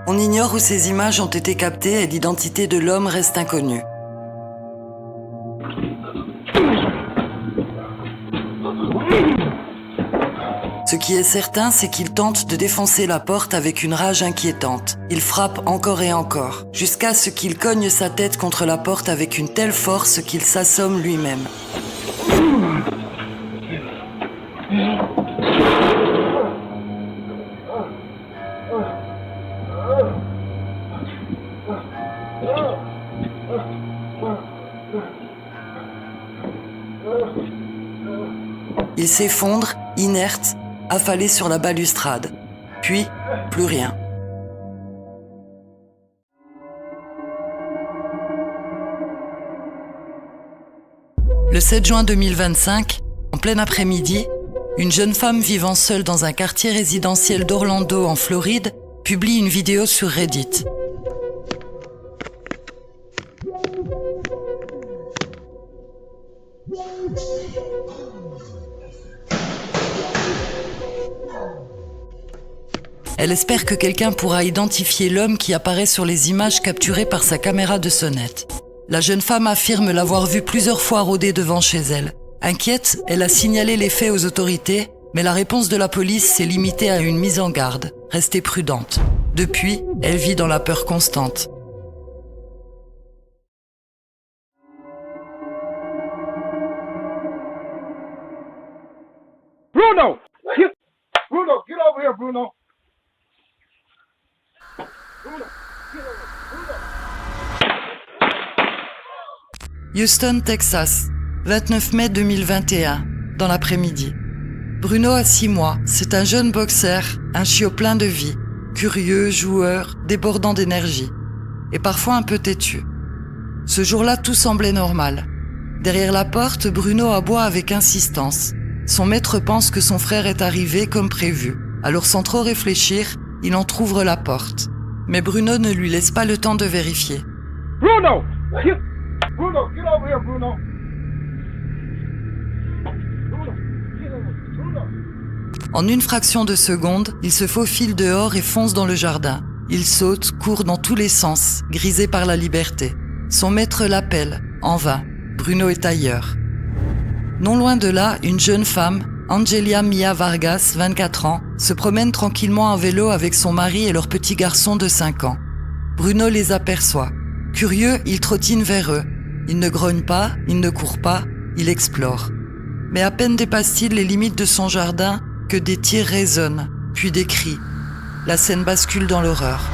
On ignore où ces images ont été captées et l'identité de l'homme reste inconnue. Ce qui est certain, c'est qu'il tente de défoncer la porte avec une rage inquiétante. Il frappe encore et encore, jusqu'à ce qu'il cogne sa tête contre la porte avec une telle force qu'il s'assomme lui-même. Il s'effondre, inerte, affalé sur la balustrade. Puis, plus rien. Le 7 juin 2025, en plein après-midi, une jeune femme vivant seule dans un quartier résidentiel d'Orlando, en Floride, publie une vidéo sur Reddit. Elle espère que quelqu'un pourra identifier l'homme qui apparaît sur les images capturées par sa caméra de sonnette. La jeune femme affirme l'avoir vu plusieurs fois rôder devant chez elle. Inquiète, elle a signalé les faits aux autorités, mais la réponse de la police s'est limitée à une mise en garde. Restez prudente. Depuis, elle vit dans la peur constante. Bruno, get over here, Bruno. Houston, Texas, 29 mai 2021, dans l'après-midi. Bruno a 6 mois, c'est un jeune boxeur, un chiot plein de vie, curieux, joueur, débordant d'énergie, et parfois un peu têtu. Ce jour-là, tout semblait normal. Derrière la porte, Bruno aboie avec insistance. Son maître pense que son frère est arrivé comme prévu. Alors sans trop réfléchir, il entrouvre la porte. Mais Bruno ne lui laisse pas le temps de vérifier. Bruno, get over here, Bruno. En une fraction de seconde, il se faufile dehors et fonce dans le jardin. Il saute, court dans tous les sens, grisé par la liberté. Son maître l'appelle, en vain. Bruno est ailleurs. Non loin de là, une jeune femme, Angelia Mia Vargas, 24 ans, se promène tranquillement en vélo avec son mari et leur petit garçon de 5 ans. Bruno les aperçoit. Curieux, il trottine vers eux. Il ne grogne pas, il ne court pas, il explore. Mais à peine dépasse-t-il les limites de son jardin que des tirs résonnent, puis des cris. La scène bascule dans l'horreur.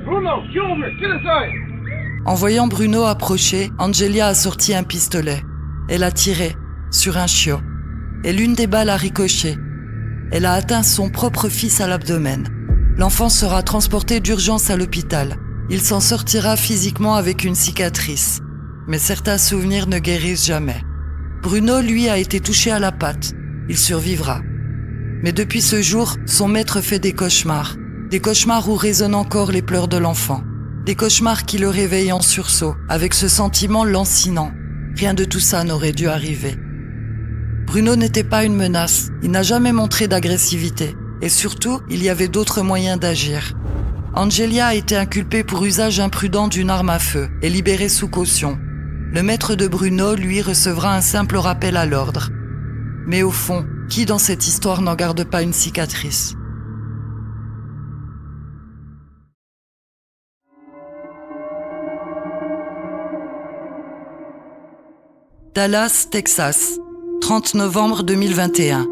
Bruno, get over here, get inside. En voyant Bruno approcher, Angelia a sorti un pistolet. Elle a tiré, sur un chiot. Et l'une des balles a ricoché. Elle a atteint son propre fils à l'abdomen. L'enfant sera transporté d'urgence à l'hôpital. Il s'en sortira physiquement avec une cicatrice. Mais certains souvenirs ne guérissent jamais. Bruno, lui, a été touché à la patte. Il survivra. Mais depuis ce jour, son maître fait des cauchemars. Des cauchemars où résonnent encore les pleurs de l'enfant. Des cauchemars qui le réveillent en sursaut, avec ce sentiment lancinant. Rien de tout ça n'aurait dû arriver. Bruno n'était pas une menace, il n'a jamais montré d'agressivité. Et surtout, il y avait d'autres moyens d'agir. Angelia a été inculpée pour usage imprudent d'une arme à feu et libérée sous caution. Le maître de Bruno, lui, recevra un simple rappel à l'ordre. Mais au fond, qui dans cette histoire n'en garde pas une cicatrice ? Dallas, Texas, 30 novembre 2021.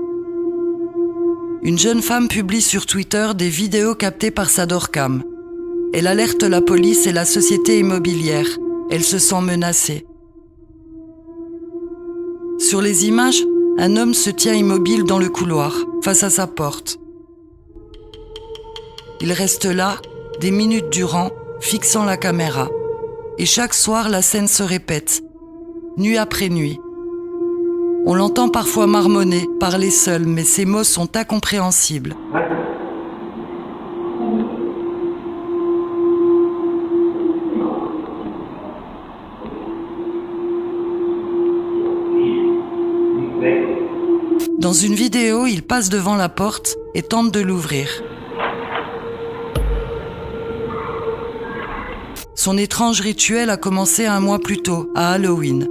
Une jeune femme publie sur Twitter des vidéos captées par sa doorcam. Elle alerte la police et la société immobilière. Elle se sent menacée. Sur les images, un homme se tient immobile dans le couloir, face à sa porte. Il reste là, des minutes durant, fixant la caméra. Et chaque soir, la scène se répète, nuit après nuit. On l'entend parfois marmonner, parler seul, mais ses mots sont incompréhensibles. Dans une vidéo, il passe devant la porte et tente de l'ouvrir. Son étrange rituel a commencé 1 mois plus tôt, à Halloween.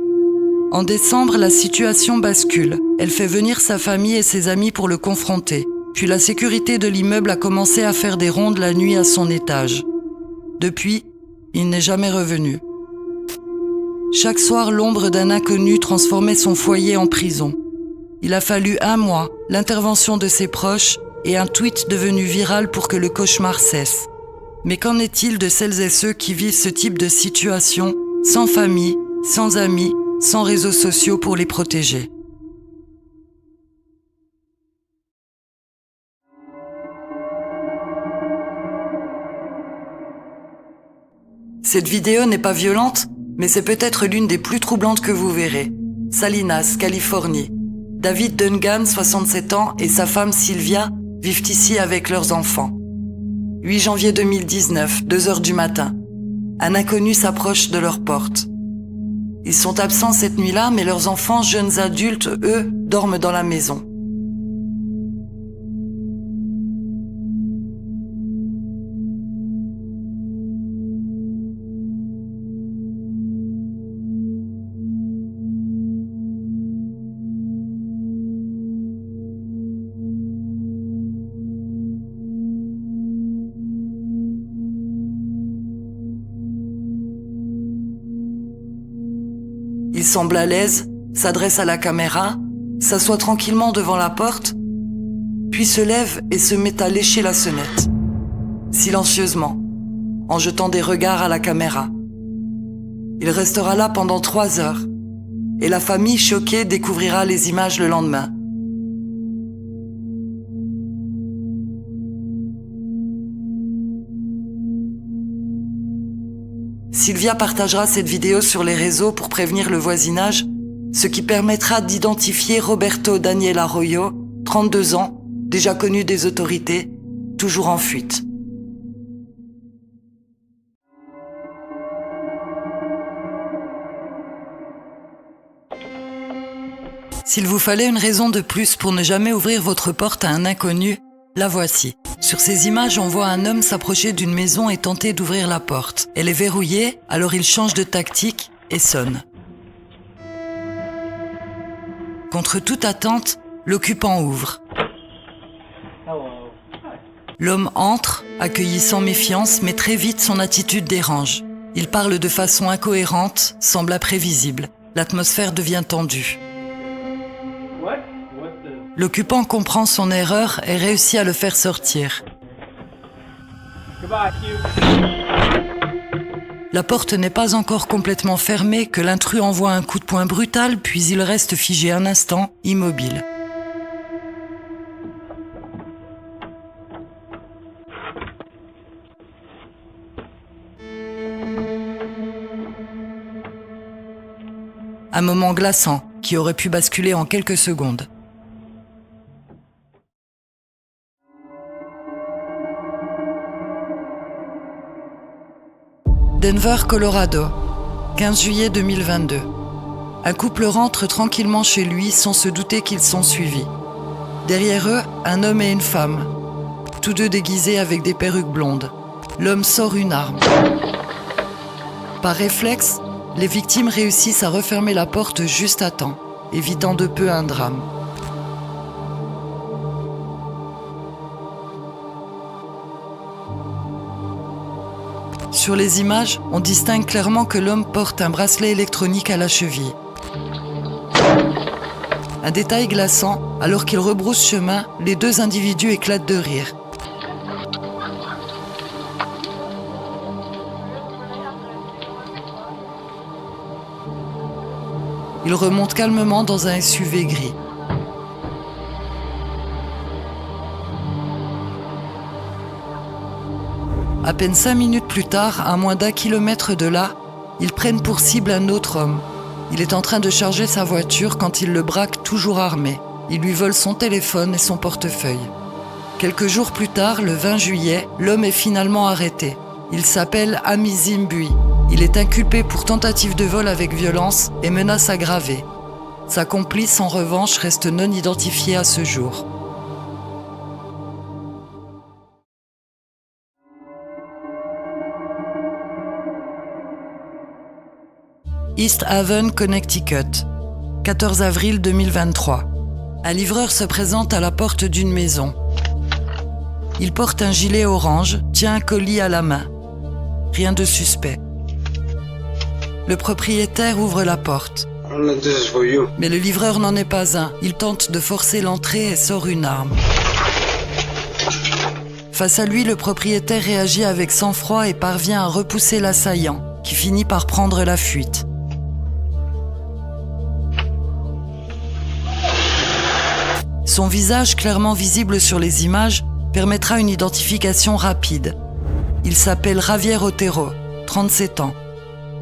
En décembre, la situation bascule. Elle fait venir sa famille et ses amis pour le confronter. Puis la sécurité de l'immeuble a commencé à faire des rondes la nuit à son étage. Depuis, il n'est jamais revenu. Chaque soir, l'ombre d'un inconnu transformait son foyer en prison. Il a fallu 1 mois, l'intervention de ses proches et un tweet devenu viral pour que le cauchemar cesse. Mais qu'en est-il de celles et ceux qui vivent ce type de situation, sans famille, sans amis, sans réseaux sociaux pour les protéger ? Cette vidéo n'est pas violente, mais c'est peut-être l'une des plus troublantes que vous verrez. Salinas, Californie. David Dungan, 67 ans, et sa femme Sylvia vivent ici avec leurs enfants. 8 janvier 2019, 2h du matin. Un inconnu s'approche de leur porte. Ils sont absents cette nuit-là, mais leurs enfants, jeunes adultes, eux, dorment dans la maison. Il semble à l'aise, s'adresse à la caméra, s'assoit tranquillement devant la porte, puis se lève et se met à lécher la sonnette, silencieusement, en jetant des regards à la caméra. Il restera là pendant 3 heures, et la famille choquée découvrira les images le lendemain. Sylvia partagera cette vidéo sur les réseaux pour prévenir le voisinage, ce qui permettra d'identifier Roberto Daniel Arroyo, 32 ans, déjà connu des autorités, toujours en fuite. S'il vous fallait une raison de plus pour ne jamais ouvrir votre porte à un inconnu, la voici. Sur ces images, on voit un homme s'approcher d'une maison et tenter d'ouvrir la porte. Elle est verrouillée, alors il change de tactique et sonne. Contre toute attente, l'occupant ouvre. L'homme entre, accueilli sans méfiance, mais très vite son attitude dérange. Il parle de façon incohérente, semble imprévisible. L'atmosphère devient tendue. L'occupant comprend son erreur et réussit à le faire sortir. La porte n'est pas encore complètement fermée que l'intrus envoie un coup de poing brutal, puis il reste figé un instant, immobile. Un moment glaçant qui aurait pu basculer en quelques secondes. Denver, Colorado, 15 juillet 2022. Un couple rentre tranquillement chez lui sans se douter qu'ils sont suivis. Derrière eux, un homme et une femme, tous deux déguisés avec des perruques blondes. L'homme sort une arme. Par réflexe, les victimes réussissent à refermer la porte juste à temps, évitant de peu un drame. Sur les images, on distingue clairement que l'homme porte un bracelet électronique à la cheville. Un détail glaçant, alors qu'ils rebroussent chemin, les 2 individus éclatent de rire. Ils remontent calmement dans un SUV gris. À peine 5 minutes plus tard, à moins d'1 kilomètre de là, ils prennent pour cible un autre homme. Il est en train de charger sa voiture quand ils le braquent toujours armé. Ils lui volent son téléphone et son portefeuille. Quelques jours plus tard, le 20 juillet, l'homme est finalement arrêté. Il s'appelle Ami Zimbui. Il est inculpé pour tentative de vol avec violence et menace aggravée. Sa complice, en revanche, reste non identifiée à ce jour. East Haven, Connecticut, 14 avril 2023. Un livreur se présente à la porte d'une maison. Il porte un gilet orange, tient un colis à la main. Rien de suspect. Le propriétaire ouvre la porte. Mais le livreur n'en est pas un. Il tente de forcer l'entrée et sort une arme. Face à lui, le propriétaire réagit avec sang-froid et parvient à repousser l'assaillant, qui finit par prendre la fuite. Son visage, clairement visible sur les images, permettra une identification rapide. Il s'appelle Javier Otero, 37 ans.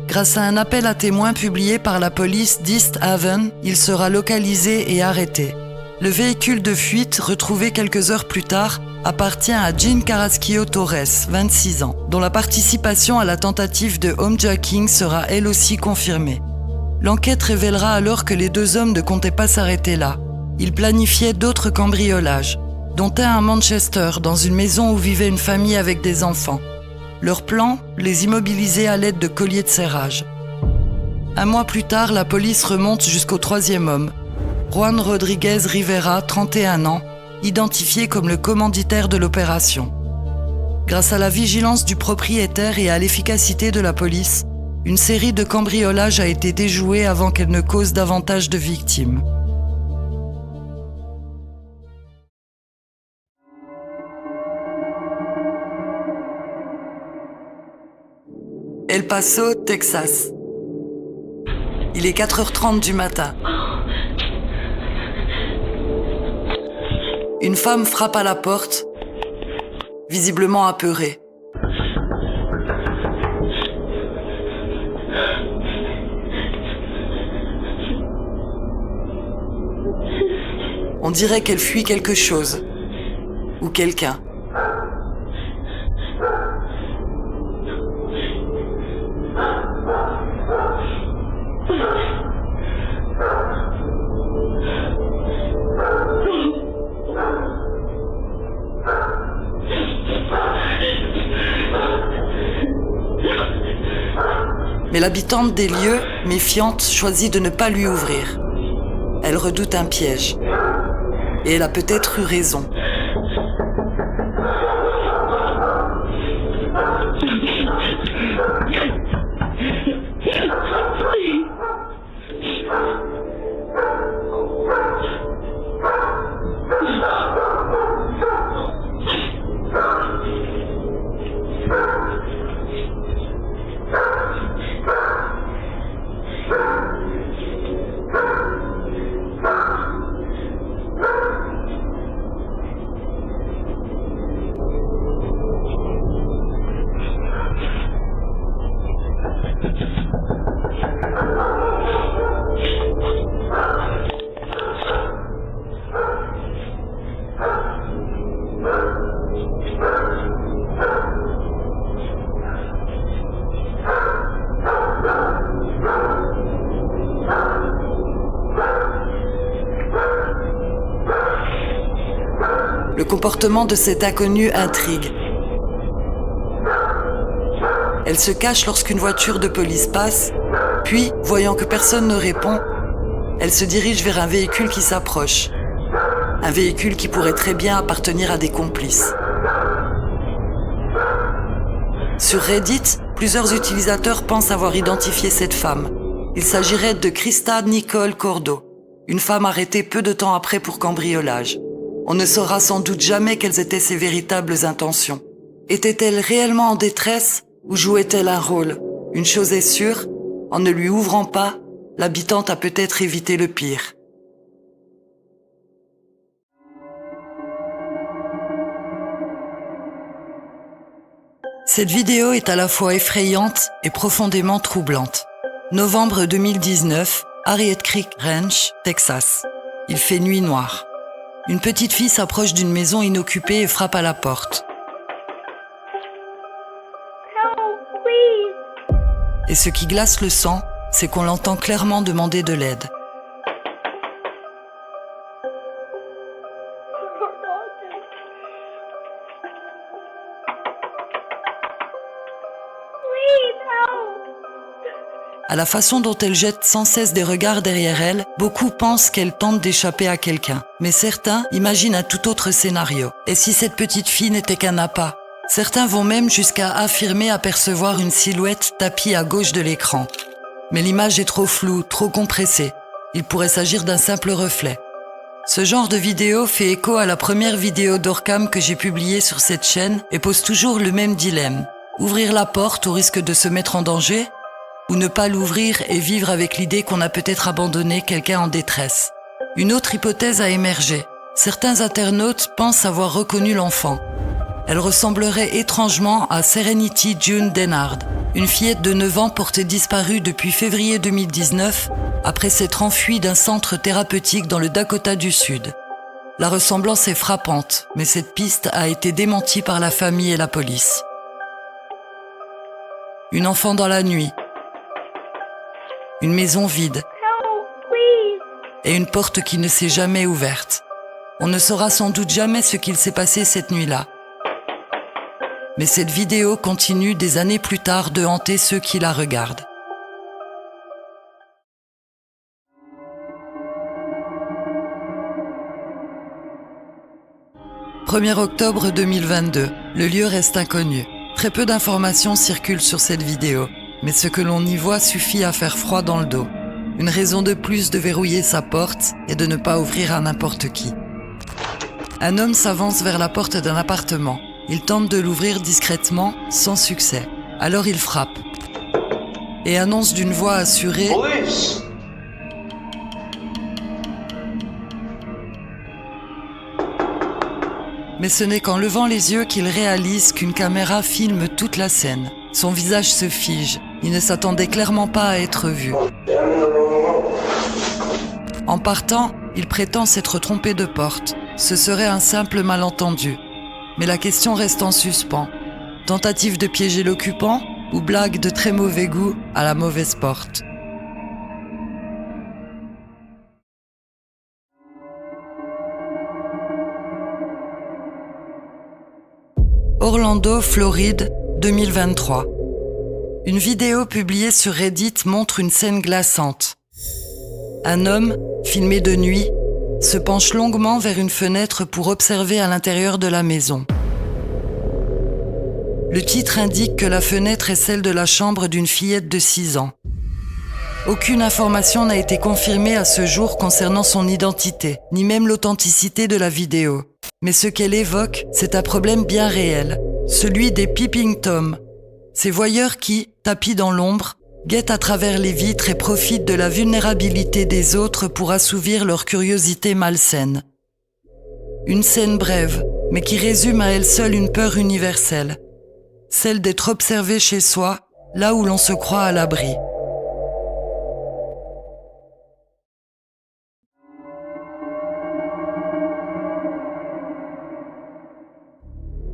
Grâce à un appel à témoins publié par la police d'East Haven, il sera localisé et arrêté. Le véhicule de fuite, retrouvé quelques heures plus tard, appartient à Jean Carrasquillo Torres, 26 ans, dont la participation à la tentative de homejacking sera elle aussi confirmée. L'enquête révélera alors que les deux hommes ne comptaient pas s'arrêter là. Ils planifiaient d'autres cambriolages, dont un à Manchester, dans une maison où vivait une famille avec des enfants. Leur plan, les immobiliser à l'aide de colliers de serrage. Un mois plus tard, la police remonte jusqu'au troisième homme, Juan Rodriguez Rivera, 31 ans, identifié comme le commanditaire de l'opération. Grâce à la vigilance du propriétaire et à l'efficacité de la police, une série de cambriolages a été déjouée avant qu'elle ne cause davantage de victimes. El Paso, Texas. Il est 4h30 du matin. Une femme frappe à la porte, visiblement apeurée. On dirait qu'elle fuit quelque chose ou quelqu'un. Mais l'habitante des lieux, méfiante, choisit de ne pas lui ouvrir. Elle redoute un piège. Et elle a peut-être eu raison. Le comportement de cette inconnue intrigue. Elle se cache lorsqu'une voiture de police passe, puis, voyant que personne ne répond, elle se dirige vers un véhicule qui s'approche. Un véhicule qui pourrait très bien appartenir à des complices. Sur Reddit, plusieurs utilisateurs pensent avoir identifié cette femme. Il s'agirait de Krista Nicole Cordo, une femme arrêtée peu de temps après pour cambriolage. On ne saura sans doute jamais quelles étaient ses véritables intentions. Était-elle réellement en détresse ou jouait-elle un rôle? Une chose est sûre, en ne lui ouvrant pas, l'habitante a peut-être évité le pire. Cette vidéo est à la fois effrayante et profondément troublante. Novembre 2019, Harriet Creek Ranch, Texas. Il fait nuit noire. Une petite fille s'approche d'une maison inoccupée et frappe à la porte. Et ce qui glace le sang, c'est qu'on l'entend clairement demander de l'aide. À la façon dont elle jette sans cesse des regards derrière elle, beaucoup pensent qu'elle tente d'échapper à quelqu'un. Mais certains imaginent un tout autre scénario. Et si cette petite fille n'était qu'un appât? Certains vont même jusqu'à affirmer apercevoir une silhouette tapie à gauche de l'écran. Mais l'image est trop floue, trop compressée. Il pourrait s'agir d'un simple reflet. Ce genre de vidéo fait écho à la première vidéo d'Orcam que j'ai publiée sur cette chaîne et pose toujours le même dilemme. Ouvrir la porte au risque de se mettre en danger? Ou ne pas l'ouvrir et vivre avec l'idée qu'on a peut-être abandonné quelqu'un en détresse? Une autre hypothèse a émergé. Certains internautes pensent avoir reconnu l'enfant. Elle ressemblerait étrangement à Serenity June Denard, une fillette de 9 ans portée disparue depuis février 2019 après s'être enfuie d'un centre thérapeutique dans le Dakota du Sud. La ressemblance est frappante, mais cette piste a été démentie par la famille et la police. Une enfant dans la nuit, une maison vide et une porte qui ne s'est jamais ouverte. On ne saura sans doute jamais ce qu'il s'est passé cette nuit-là. Mais cette vidéo continue des années plus tard de hanter ceux qui la regardent. « 1er octobre 2022, le lieu reste inconnu. Très peu d'informations circulent sur cette vidéo, mais ce que l'on y voit suffit à faire froid dans le dos. Une raison de plus de verrouiller sa porte et de ne pas ouvrir à n'importe qui. Un homme s'avance vers la porte d'un appartement. Il tente de l'ouvrir discrètement, sans succès. Alors il frappe et annonce d'une voix assurée « Police !» Mais ce n'est qu'en levant les yeux qu'il réalise qu'une caméra filme toute la scène. Son visage se fige. Il ne s'attendait clairement pas à être vu. En partant, il prétend s'être trompé de porte. Ce serait un simple malentendu. Mais la question reste en suspens. Tentative de piéger l'occupant ou blague de très mauvais goût à la mauvaise porte? Orlando, Floride, 2023. Une vidéo publiée sur Reddit montre une scène glaçante. Un homme, filmé de nuit, se penche longuement vers une fenêtre pour observer à l'intérieur de la maison. Le titre indique que la fenêtre est celle de la chambre d'une fillette de 6 ans. Aucune information n'a été confirmée à ce jour concernant son identité, ni même l'authenticité de la vidéo. Mais ce qu'elle évoque, c'est un problème bien réel, celui des peeping toms, ces voyeurs qui, tapis dans l'ombre, guettent à travers les vitres et profitent de la vulnérabilité des autres pour assouvir leur curiosité malsaine. Une scène brève, mais qui résume à elle seule une peur universelle, celle d'être observé chez soi, là où l'on se croit à l'abri.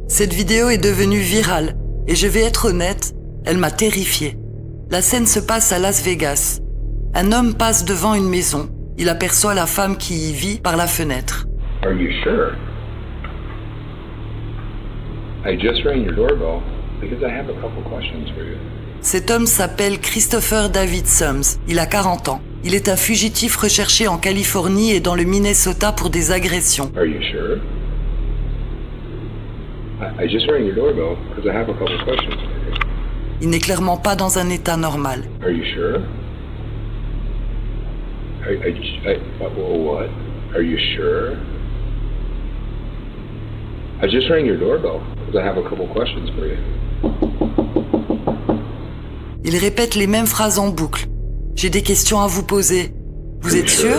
Cette vidéo est devenue virale, et je vais être honnête, elle m'a terrifiée. La scène se passe à Las Vegas. Un homme passe devant une maison. Il aperçoit la femme qui y vit par la fenêtre. Are you sure? I just rang your doorbell because I have a couple questions for you. Cet homme s'appelle Christopher David Sums. Il a 40 ans. Il est un fugitif recherché en Californie et dans le Minnesota pour des agressions. Are you sure? I just rang your doorbell because I have a couple questions for you. Il n'est clairement pas dans un état normal. Are you sure? What? Are you sure? I just rang your doorbell because I have a couple questions for you. Il répète les mêmes phrases en boucle. J'ai des questions à vous poser. Vous êtes sûr?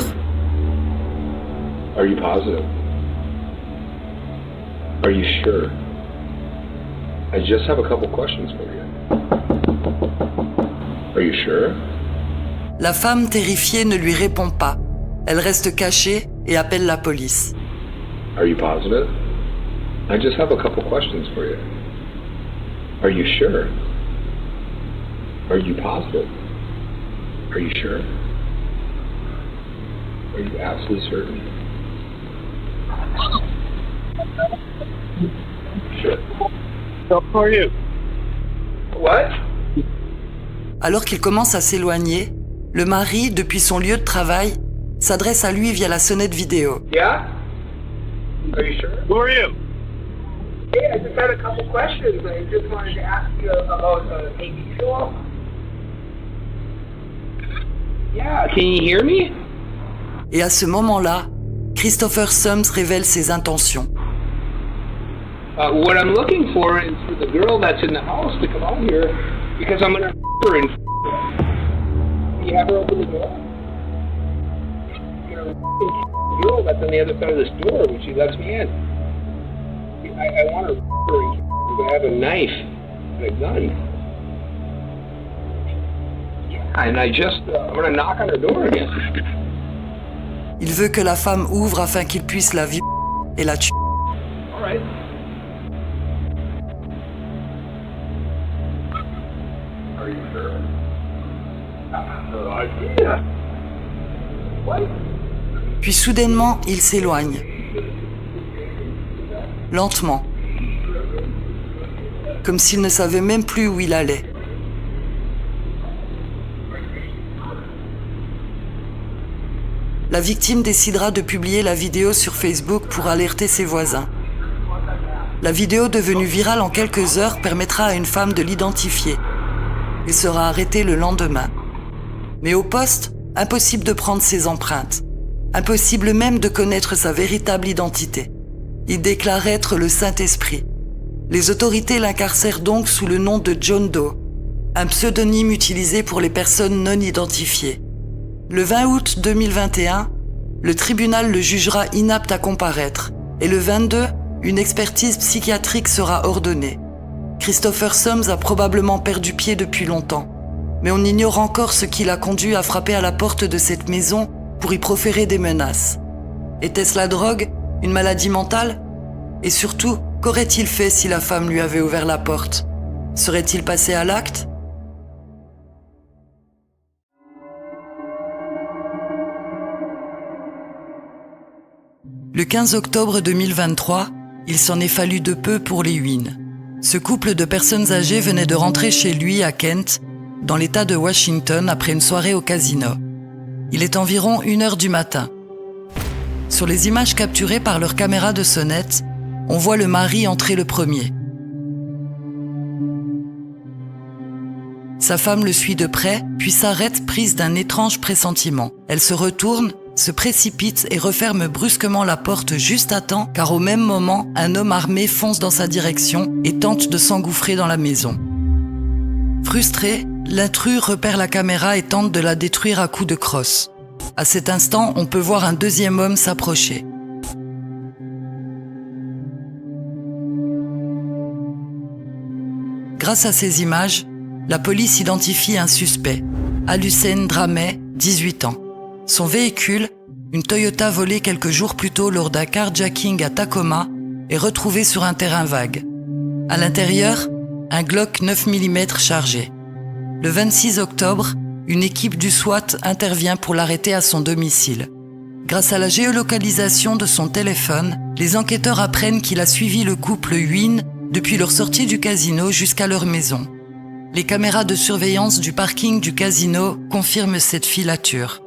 Are you positive? Are you sure? I just have a couple questions for you. Are you sure? La femme terrifiée ne lui répond pas. Elle reste cachée et appelle la police. Are you positive? I just have a couple questions for you. Are you sure? Are you positive? Are you sure? Are you absolutely certain? Sure. How are you? What? Alors qu'il commence à s'éloigner, le mari, depuis son lieu de travail, s'adresse à lui via la sonnette vidéo. Yeah? Are you sure? Who are you? Hey, I just had a couple questions. I just wanted to ask you about AB fuel. Yeah, can you hear me? Et à ce moment-là, Christopher Sums révèle ses intentions. What I'm looking for is for the girl that's in the house to come out here because I'm gonna her and you have her open the door. You know, girl that's on the other side of this door when she lets me in. I want her and I have a knife and a gun. Yeah, and I'm gonna knock on her door again. Il veut que la femme ouvre afin qu'il puisse la violer et la tuer. All right. Are you sure? No idea. What? Puis soudainement, il s'éloigne. Lentement. Comme s'il ne savait même plus où il allait. La victime décidera de publier la vidéo sur Facebook pour alerter ses voisins. La vidéo devenue virale en quelques heures permettra à une femme de l'identifier. Il sera arrêté le lendemain. Mais au poste, impossible de prendre ses empreintes. Impossible même de connaître sa véritable identité. Il déclare être le Saint-Esprit. Les autorités l'incarcèrent donc sous le nom de John Doe, un pseudonyme utilisé pour les personnes non identifiées. Le 20 août 2021, le tribunal le jugera inapte à comparaître et le 22, une expertise psychiatrique sera ordonnée. Christopher Sums a probablement perdu pied depuis longtemps, mais on ignore encore ce qui l'a conduit à frapper à la porte de cette maison pour y proférer des menaces. Était-ce la drogue, une maladie mentale? Et surtout, qu'aurait-il fait si la femme lui avait ouvert la porte? Serait-il passé à l'acte? Le 15 octobre 2023, il s'en est fallu de peu pour les Wynne. Ce couple de personnes âgées venait de rentrer chez lui à Kent, dans l'État de Washington, après une soirée au casino. Il est environ 1h du matin. Sur les images capturées par leur caméra de sonnette, on voit le mari entrer le premier. Sa femme le suit de près, puis s'arrête prise d'un étrange pressentiment. Elle se retourne, se précipite et referme brusquement la porte juste à temps, car au même moment, un homme armé fonce dans sa direction et tente de s'engouffrer dans la maison. Frustré, l'intrus repère la caméra et tente de la détruire à coups de crosse. À cet instant, on peut voir un deuxième homme s'approcher. Grâce à ces images, la police identifie un suspect, Alucen Drameh, 18 ans. Son véhicule, une Toyota volée quelques jours plus tôt lors d'un carjacking à Tacoma, est retrouvé sur un terrain vague. À l'intérieur, un Glock 9 mm chargé. Le 26 octobre, une équipe du SWAT intervient pour l'arrêter à son domicile. Grâce à la géolocalisation de son téléphone, les enquêteurs apprennent qu'il a suivi le couple Wynne depuis leur sortie du casino jusqu'à leur maison. Les caméras de surveillance du parking du casino confirment cette filature.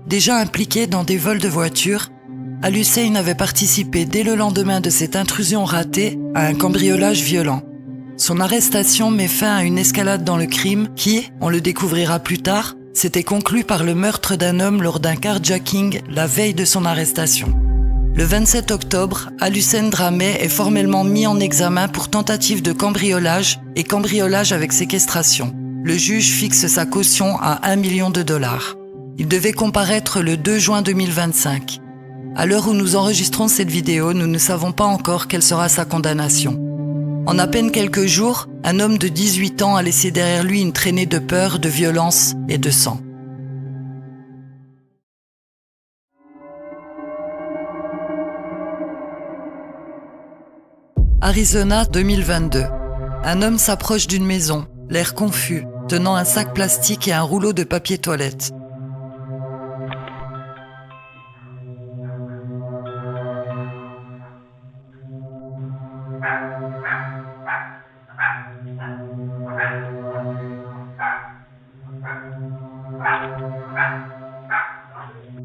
Déjà impliqué dans des vols de voitures, Al-Hussein avait participé dès le lendemain de cette intrusion ratée à un cambriolage violent. Son arrestation met fin à une escalade dans le crime qui, on le découvrira plus tard, s'était conclue par le meurtre d'un homme lors d'un carjacking la veille de son arrestation. Le 27 octobre, Alucen Drameh est formellement mis en examen pour tentative de cambriolage et cambriolage avec séquestration. Le juge fixe sa caution à $1 million. Il devait comparaître le 2 juin 2025. À l'heure où nous enregistrons cette vidéo, nous ne savons pas encore quelle sera sa condamnation. En à peine quelques jours, un homme de 18 ans a laissé derrière lui une traînée de peur, de violence et de sang. Arizona 2022. Un homme s'approche d'une maison, l'air confus, tenant un sac plastique et un rouleau de papier toilette.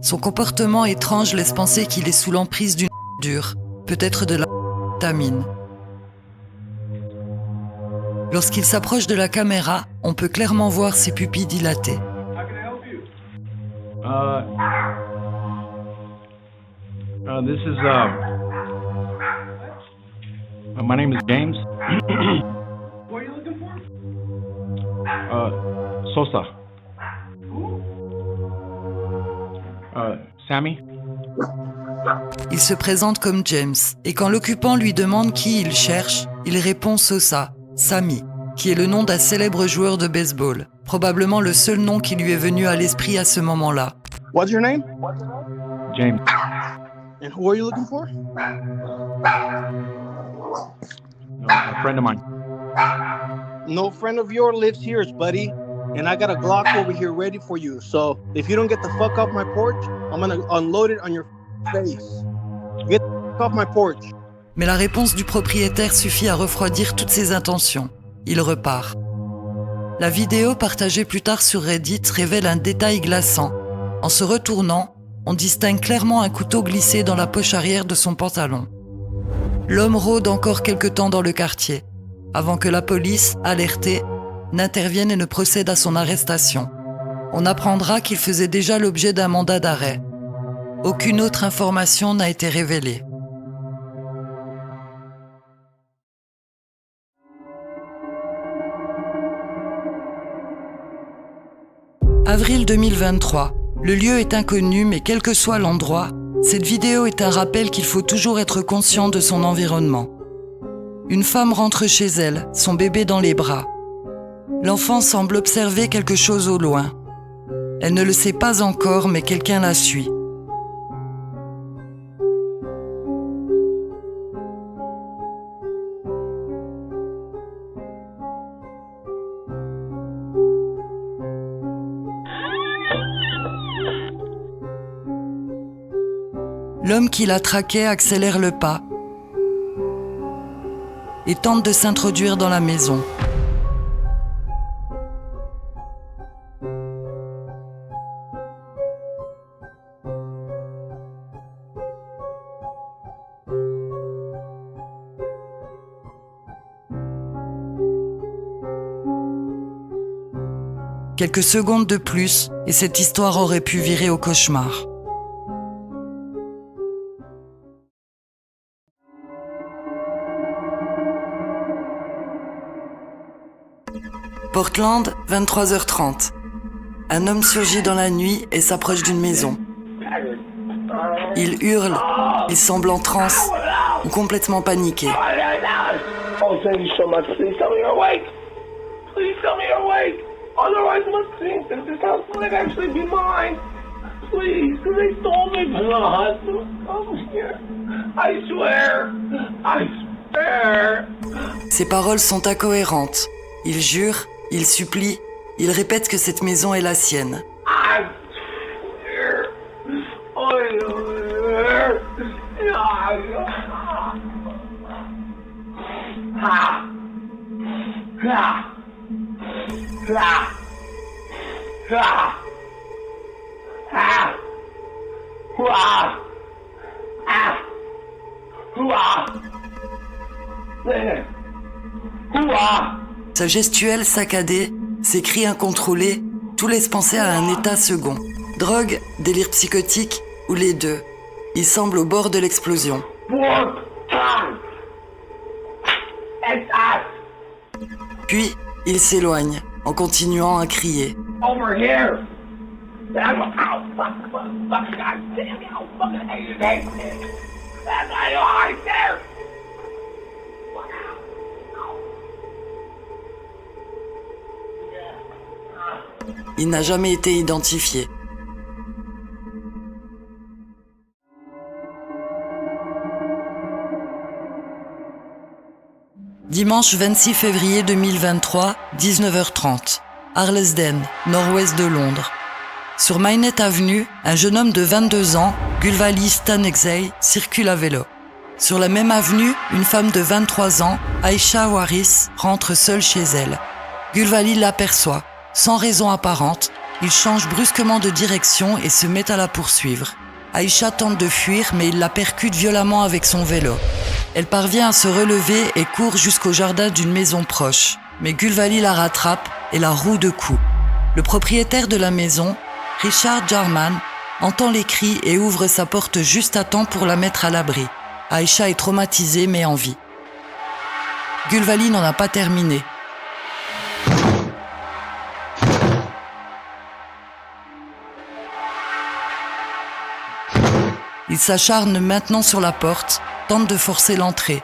Son comportement étrange laisse penser qu'il est sous l'emprise d'une dure, peut-être de la tamine. Lorsqu'il s'approche de la caméra, on peut clairement voir ses pupilles dilatées. This is my name is James. What are you looking for? Sosa. Sammy. Il se présente comme James, et quand l'occupant lui demande qui il cherche, il répond Sosa, Sammy, qui est le nom d'un célèbre joueur de baseball, probablement le seul nom qui lui est venu à l'esprit à ce moment-là. What's your name? James. And who are you looking for? No, a friend of mine. No friend of yours lives here, buddy. And I got a Glock over here ready for you. So if you don't get the fuck off my porch, I'm gonna unload it on your face. Get the fuck off my porch. Mais la réponse du propriétaire suffit à refroidir toutes ses intentions. Il repart. La vidéo partagée plus tard sur Reddit révèle un détail glaçant. En se retournant, on distingue clairement un couteau glissé dans la poche arrière de son pantalon. L'homme rôde encore quelque temps dans le quartier, avant que la police, alertée, n'intervienne et ne procède à son arrestation. On apprendra qu'il faisait déjà l'objet d'un mandat d'arrêt. Aucune autre information n'a été révélée. Avril 2023. Le lieu est inconnu, mais quel que soit l'endroit, cette vidéo est un rappel qu'il faut toujours être conscient de son environnement. Une femme rentre chez elle, son bébé dans les bras. L'enfant semble observer quelque chose au loin. Elle ne le sait pas encore, mais quelqu'un la suit. L'homme qui la traquait accélère le pas et tente de s'introduire dans la maison. Quelques secondes de plus, et cette histoire aurait pu virer au cauchemar. Portland, 23h30. Un homme surgit dans la nuit et s'approche d'une maison. Il hurle, il semble en transe ou complètement paniqué. Oh, thank you so much. Please tell me you're awake. Please tell me you're awake. Otherwise, let's think that this house might actually be mine. Please, because they stole me from the hospital. Come here. I swear. I swear. Ses paroles sont incohérentes. Il jure, il supplie, il répète que cette maison est la sienne. I swear. I swear. Ah. Ah. Ah. Ah. Ah. Ah. Ah. Ah. Sa gestuelle saccadée, ses cris incontrôlés, tout laisse penser à un état second. Drogue, délire psychotique ou les deux. Il semble au bord de l'explosion. Puis, il s'éloigne, en continuant à crier. Over here. Oh, fuck, God damn it. Oh, fucking hate it. That's right there. Il n'a jamais été identifié. Dimanche 26 février 2023, 19h30. Harlesden, nord-ouest de Londres. Sur Minet Avenue, un jeune homme de 22 ans, Gulvali Stanexay, circule à vélo. Sur la même avenue, une femme de 23 ans, Aisha Waris, rentre seule chez elle. Gulvali l'aperçoit, sans raison apparente, Il change brusquement de direction et se met à la poursuivre. Aïcha tente de fuir, mais il la percute violemment avec son vélo. Elle parvient à se relever et court jusqu'au jardin d'une maison proche. Mais Gulvali la rattrape et la roue de coups. Le propriétaire de la maison, Richard Jarman, entend les cris et ouvre sa porte juste à temps pour la mettre à l'abri. Aïcha est traumatisée mais en vie. Gulvali n'en a pas terminé. Il s'acharne maintenant sur la porte, tente de forcer l'entrée.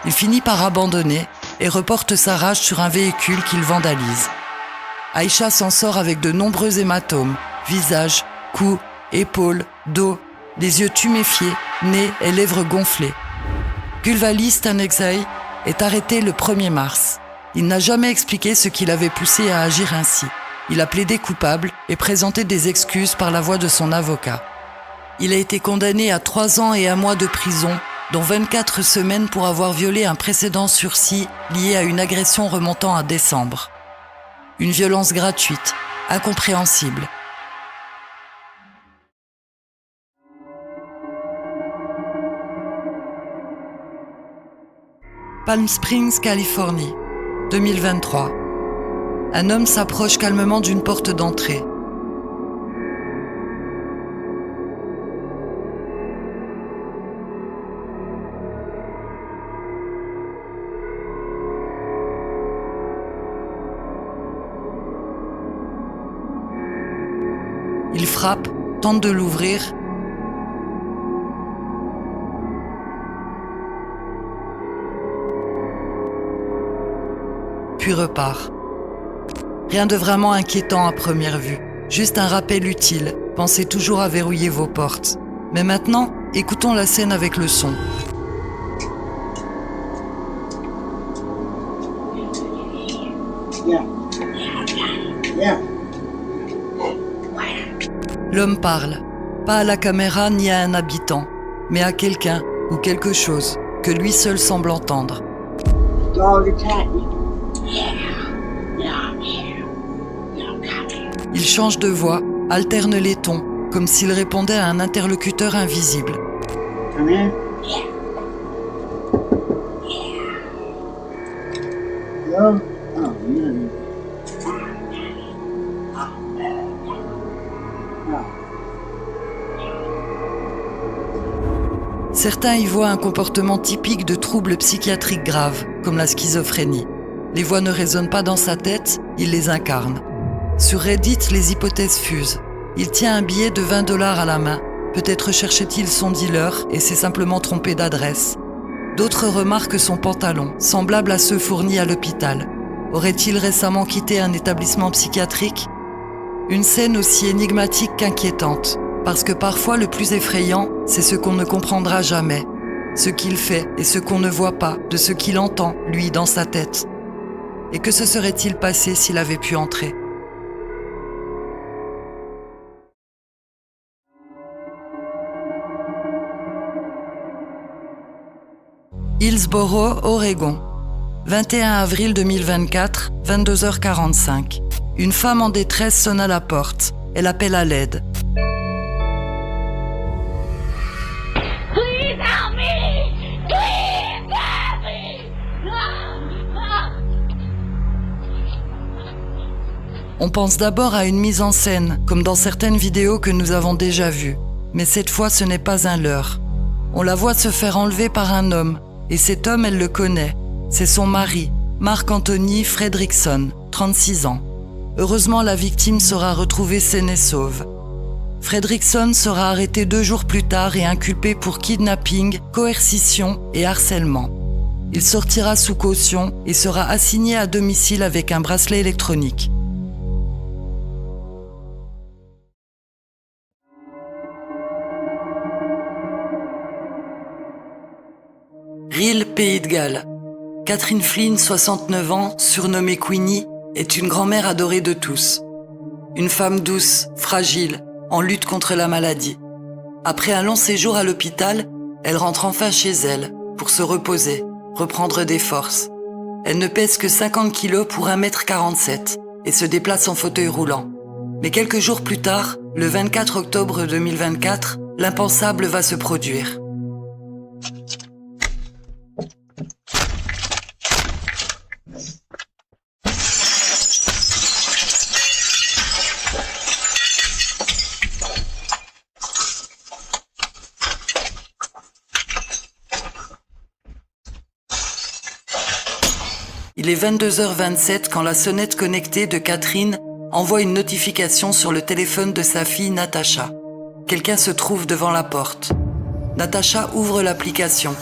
Il finit par abandonner et reporte sa rage sur un véhicule qu'il vandalise. Aïcha s'en sort avec de nombreux hématomes, visage, cou, épaules, dos, les yeux tuméfiés, nez et lèvres gonflées. Gulvali Stanexay est arrêté le 1er mars. Il n'a jamais expliqué ce qui l'avait poussé à agir ainsi. Il a plaidé coupable et présenté des excuses par la voix de son avocat. Il a été condamné à 3 ans et 1 mois de prison, dont 24 semaines pour avoir violé un précédent sursis lié à une agression remontant à décembre. Une violence gratuite, incompréhensible. Palm Springs, Californie, 2023. Un homme s'approche calmement d'une porte d'entrée. Il frappe, tente de l'ouvrir. Puis repart. Rien de vraiment inquiétant à première vue. Juste un rappel utile. Pensez toujours à verrouiller vos portes. Mais maintenant, écoutons la scène avec le son. L'homme parle, pas à la caméra ni à un habitant, mais à quelqu'un ou quelque chose que lui seul semble entendre. Il change de voix, alterne les tons, comme s'il répondait à un interlocuteur invisible. Certains y voient un comportement typique de troubles psychiatriques graves, comme la schizophrénie. Les voix ne résonnent pas dans sa tête, il les incarne. Sur Reddit, les hypothèses fusent. Il tient un billet de $20 à la main. Peut-être cherchait-il son dealer et s'est simplement trompé d'adresse. D'autres remarquent son pantalon, semblable à ceux fournis à l'hôpital. Aurait-il récemment quitté un établissement psychiatrique ? Une scène aussi énigmatique qu'inquiétante. Parce que parfois le plus effrayant, c'est ce qu'on ne comprendra jamais. Ce qu'il fait et ce qu'on ne voit pas de ce qu'il entend, lui, dans sa tête. Et que se serait-il passé s'il avait pu entrer ? Hillsboro, Oregon. 21 avril 2024, 22h45. Une femme en détresse sonne à la porte. Elle appelle à l'aide. On pense d'abord à une mise en scène, comme dans certaines vidéos que nous avons déjà vues. Mais cette fois, ce n'est pas un leurre. On la voit se faire enlever par un homme, et cet homme, elle le connaît. C'est son mari, Marc-Anthony Fredrickson, 36 ans. Heureusement, la victime sera retrouvée saine et sauve. Fredrickson sera arrêté 2 jours plus tard et inculpé pour kidnapping, coercition et harcèlement. Il sortira sous caution et sera assigné à domicile avec un bracelet électronique. Rhyl, Pays de Galles. Catherine Flynn, 69 ans, surnommée Queenie, est une grand-mère adorée de tous. Une femme douce, fragile, en lutte contre la maladie. Après un long séjour à l'hôpital, elle rentre enfin chez elle, pour se reposer, reprendre des forces. Elle ne pèse que 50 kilos pour 1m47 et se déplace en fauteuil roulant. Mais quelques jours plus tard, le 24 octobre 2024, l'impensable va se produire. Il est 22h27 quand la sonnette connectée de Catherine envoie une notification sur le téléphone de sa fille Natacha. Quelqu'un se trouve devant la porte. Natacha ouvre l'application.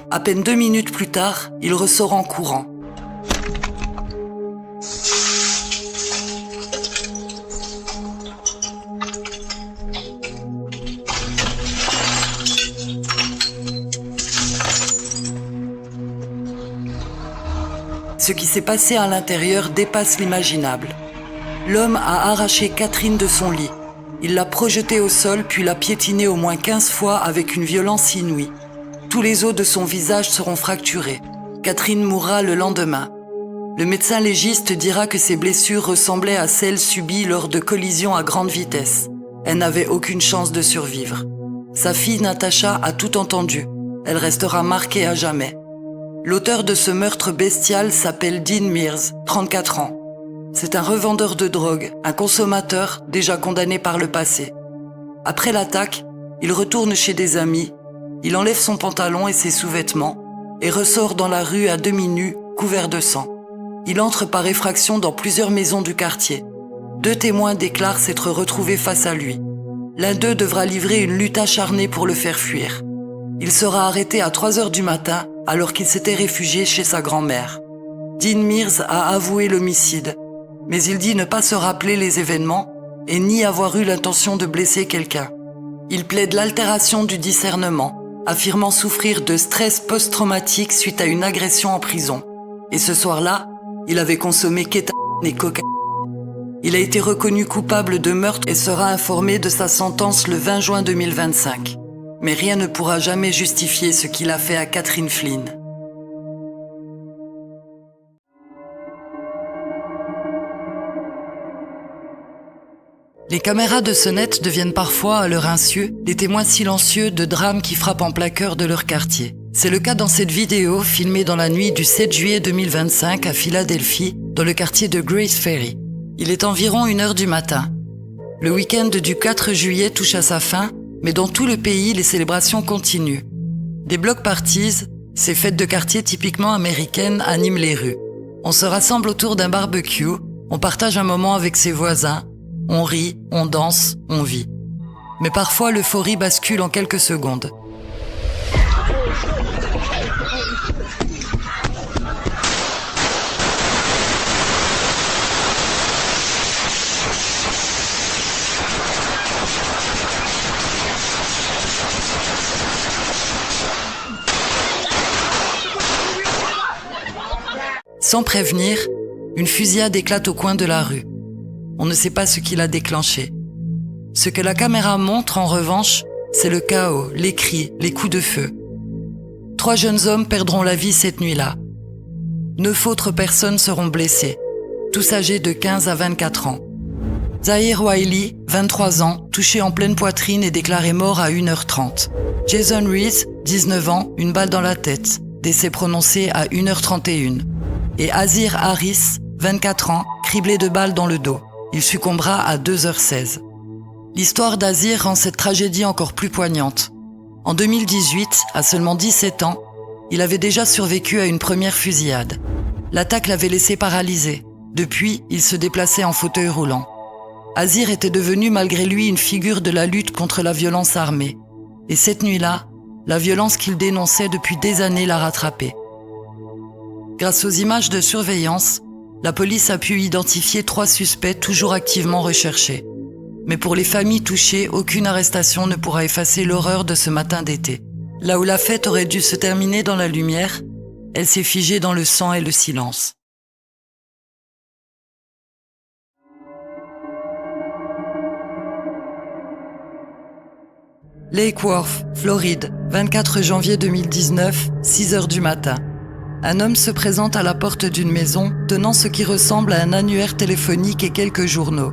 À peine 2 minutes plus tard, il ressort en courant. Ce qui s'est passé à l'intérieur dépasse l'imaginable. L'homme a arraché Catherine de son lit. Il l'a projetée au sol puis l'a piétinée au moins 15 fois avec une violence inouïe. Tous les os de son visage seront fracturés. Catherine mourra le lendemain. Le médecin légiste dira que ses blessures ressemblaient à celles subies lors de collisions à grande vitesse. Elle n'avait aucune chance de survivre. Sa fille Natacha a tout entendu. Elle restera marquée à jamais. L'auteur de ce meurtre bestial s'appelle Dean Mears, 34 ans. C'est un revendeur de drogue, un consommateur déjà condamné par le passé. Après l'attaque, il retourne chez des amis. Il enlève son pantalon et ses sous-vêtements et ressort dans la rue à demi-nu, couvert de sang. Il entre par effraction dans plusieurs maisons du quartier. 2 témoins déclarent s'être retrouvés face à lui. L'un d'eux devra livrer une lutte acharnée pour le faire fuir. Il sera arrêté à 3h du matin alors qu'il s'était réfugié chez sa grand-mère. Dean Mears a avoué l'homicide, mais il dit ne pas se rappeler les événements et ni avoir eu l'intention de blesser quelqu'un. Il plaide l'altération du discernement, affirmant souffrir de stress post-traumatique suite à une agression en prison. Et ce soir-là, il avait consommé kétamine et cocaïne. Il a été reconnu coupable de meurtre et sera informé de sa sentence le 20 juin 2025. Mais rien ne pourra jamais justifier ce qu'il a fait à Catherine Flynn. Les caméras de sonnette deviennent parfois, à leur insu, des témoins silencieux de drames qui frappent en plein cœur de leur quartier. C'est le cas dans cette vidéo filmée dans la nuit du 7 juillet 2025 à Philadelphie, dans le quartier de Grace Ferry. Il est environ 1h du matin. Le week-end du 4 juillet touche à sa fin, mais dans tout le pays, les célébrations continuent. Des block parties, ces fêtes de quartier typiquement américaines, animent les rues. On se rassemble autour d'un barbecue, on partage un moment avec ses voisins, on rit, on danse, on vit. Mais parfois, l'euphorie bascule en quelques secondes. Sans prévenir, une fusillade éclate au coin de la rue. On ne sait pas ce qui l'a déclenché. Ce que la caméra montre, en revanche, c'est le chaos, les cris, les coups de feu. 3 jeunes hommes perdront la vie cette nuit-là. 9 autres personnes seront blessées, tous âgés de 15 à 24 ans. Zahir Wiley, 23 ans, touché en pleine poitrine et déclaré mort à 1h30. Jason Reese, 19 ans, une balle dans la tête, décès prononcé à 1h31. Et Azir Harris, 24 ans, criblé de balles dans le dos. Il succombera à 2h16. L'histoire d'Azir rend cette tragédie encore plus poignante. En 2018, à seulement 17 ans, il avait déjà survécu à une première fusillade. L'attaque l'avait laissé paralysé. Depuis, il se déplaçait en fauteuil roulant. Azir était devenu malgré lui une figure de la lutte contre la violence armée. Et cette nuit-là, la violence qu'il dénonçait depuis des années l'a rattrapé. Grâce aux images de surveillance, la police a pu identifier 3 suspects toujours activement recherchés. Mais pour les familles touchées, aucune arrestation ne pourra effacer l'horreur de ce matin d'été. Là où la fête aurait dû se terminer dans la lumière, elle s'est figée dans le sang et le silence. Lake Worth, Floride, 24 janvier 2019, 6 heures du matin. Un homme se présente à la porte d'une maison tenant ce qui ressemble à un annuaire téléphonique et quelques journaux.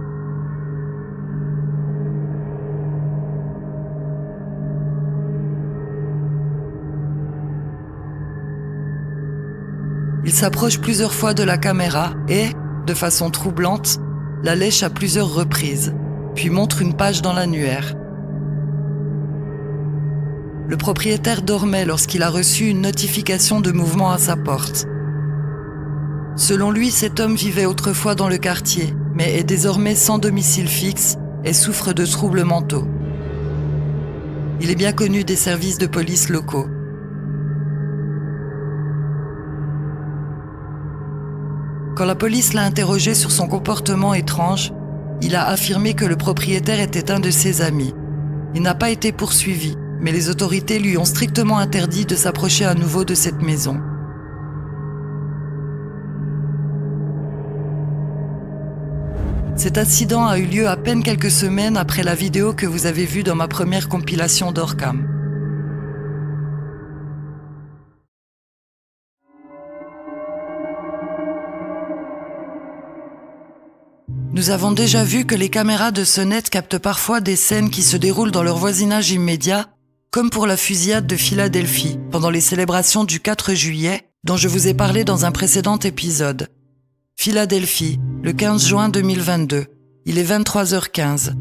Il s'approche plusieurs fois de la caméra et, de façon troublante, la lèche à plusieurs reprises, puis montre une page dans l'annuaire. Le propriétaire dormait lorsqu'il a reçu une notification de mouvement à sa porte. Selon lui, cet homme vivait autrefois dans le quartier, mais est désormais sans domicile fixe et souffre de troubles mentaux. Il est bien connu des services de police locaux. Quand la police l'a interrogé sur son comportement étrange, il a affirmé que le propriétaire était un de ses amis. Il n'a pas été poursuivi, mais les autorités lui ont strictement interdit de s'approcher à nouveau de cette maison. Cet incident a eu lieu à peine quelques semaines après la vidéo que vous avez vue dans ma première compilation d'Orcam. Nous avons déjà vu que les caméras de Sonnette captent parfois des scènes qui se déroulent dans leur voisinage immédiat, comme pour la fusillade de Philadelphie, pendant les célébrations du 4 juillet, dont je vous ai parlé dans un précédent épisode. Philadelphie, le 15 juin 2022. Il est 23h15.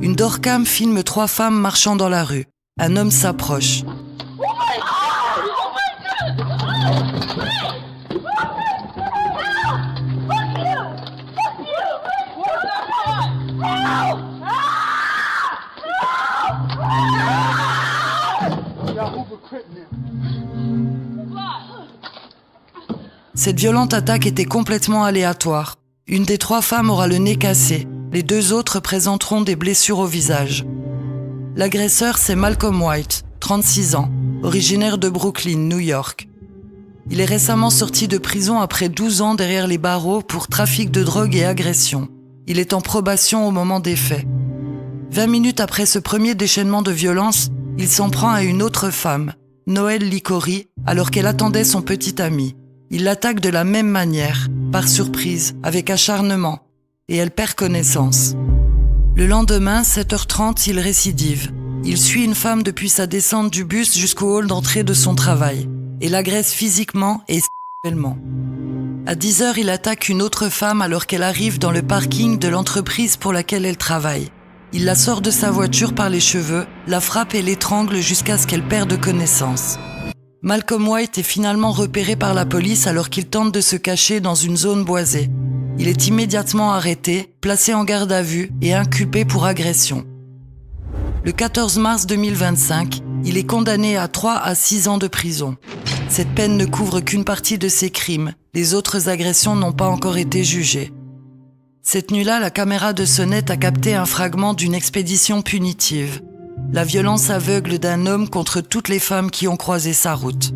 Une doorcam filme 3 femmes marchant dans la rue. Un homme s'approche. Cette violente attaque était complètement aléatoire. Une des 3 femmes aura le nez cassé. Les 2 autres présenteront des blessures au visage. L'agresseur, c'est Malcolm White, 36 ans, originaire de Brooklyn, New York. Il est récemment sorti de prison après 12 ans derrière les barreaux pour trafic de drogue et agression. Il est en probation au moment des faits. 20 minutes après ce premier déchaînement de violence, il s'en prend à une autre femme, Noël Licori, alors qu'elle attendait son petit ami. Il l'attaque de la même manière, par surprise, avec acharnement, et elle perd connaissance. Le lendemain, 7h30, il récidive. Il suit une femme depuis sa descente du bus jusqu'au hall d'entrée de son travail, et l'agresse physiquement et sexuellement. À 10h, il attaque une autre femme alors qu'elle arrive dans le parking de l'entreprise pour laquelle elle travaille. Il la sort de sa voiture par les cheveux, la frappe et l'étrangle jusqu'à ce qu'elle perde connaissance. Malcolm White est finalement repéré par la police alors qu'il tente de se cacher dans une zone boisée. Il est immédiatement arrêté, placé en garde à vue et inculpé pour agression. Le 14 mars 2025, il est condamné à 3 à 6 ans de prison. Cette peine ne couvre qu'une partie de ses crimes. Les autres agressions n'ont pas encore été jugées. Cette nuit-là, la caméra de Sonnette a capté un fragment d'une expédition punitive. La violence aveugle d'un homme contre toutes les femmes qui ont croisé sa route.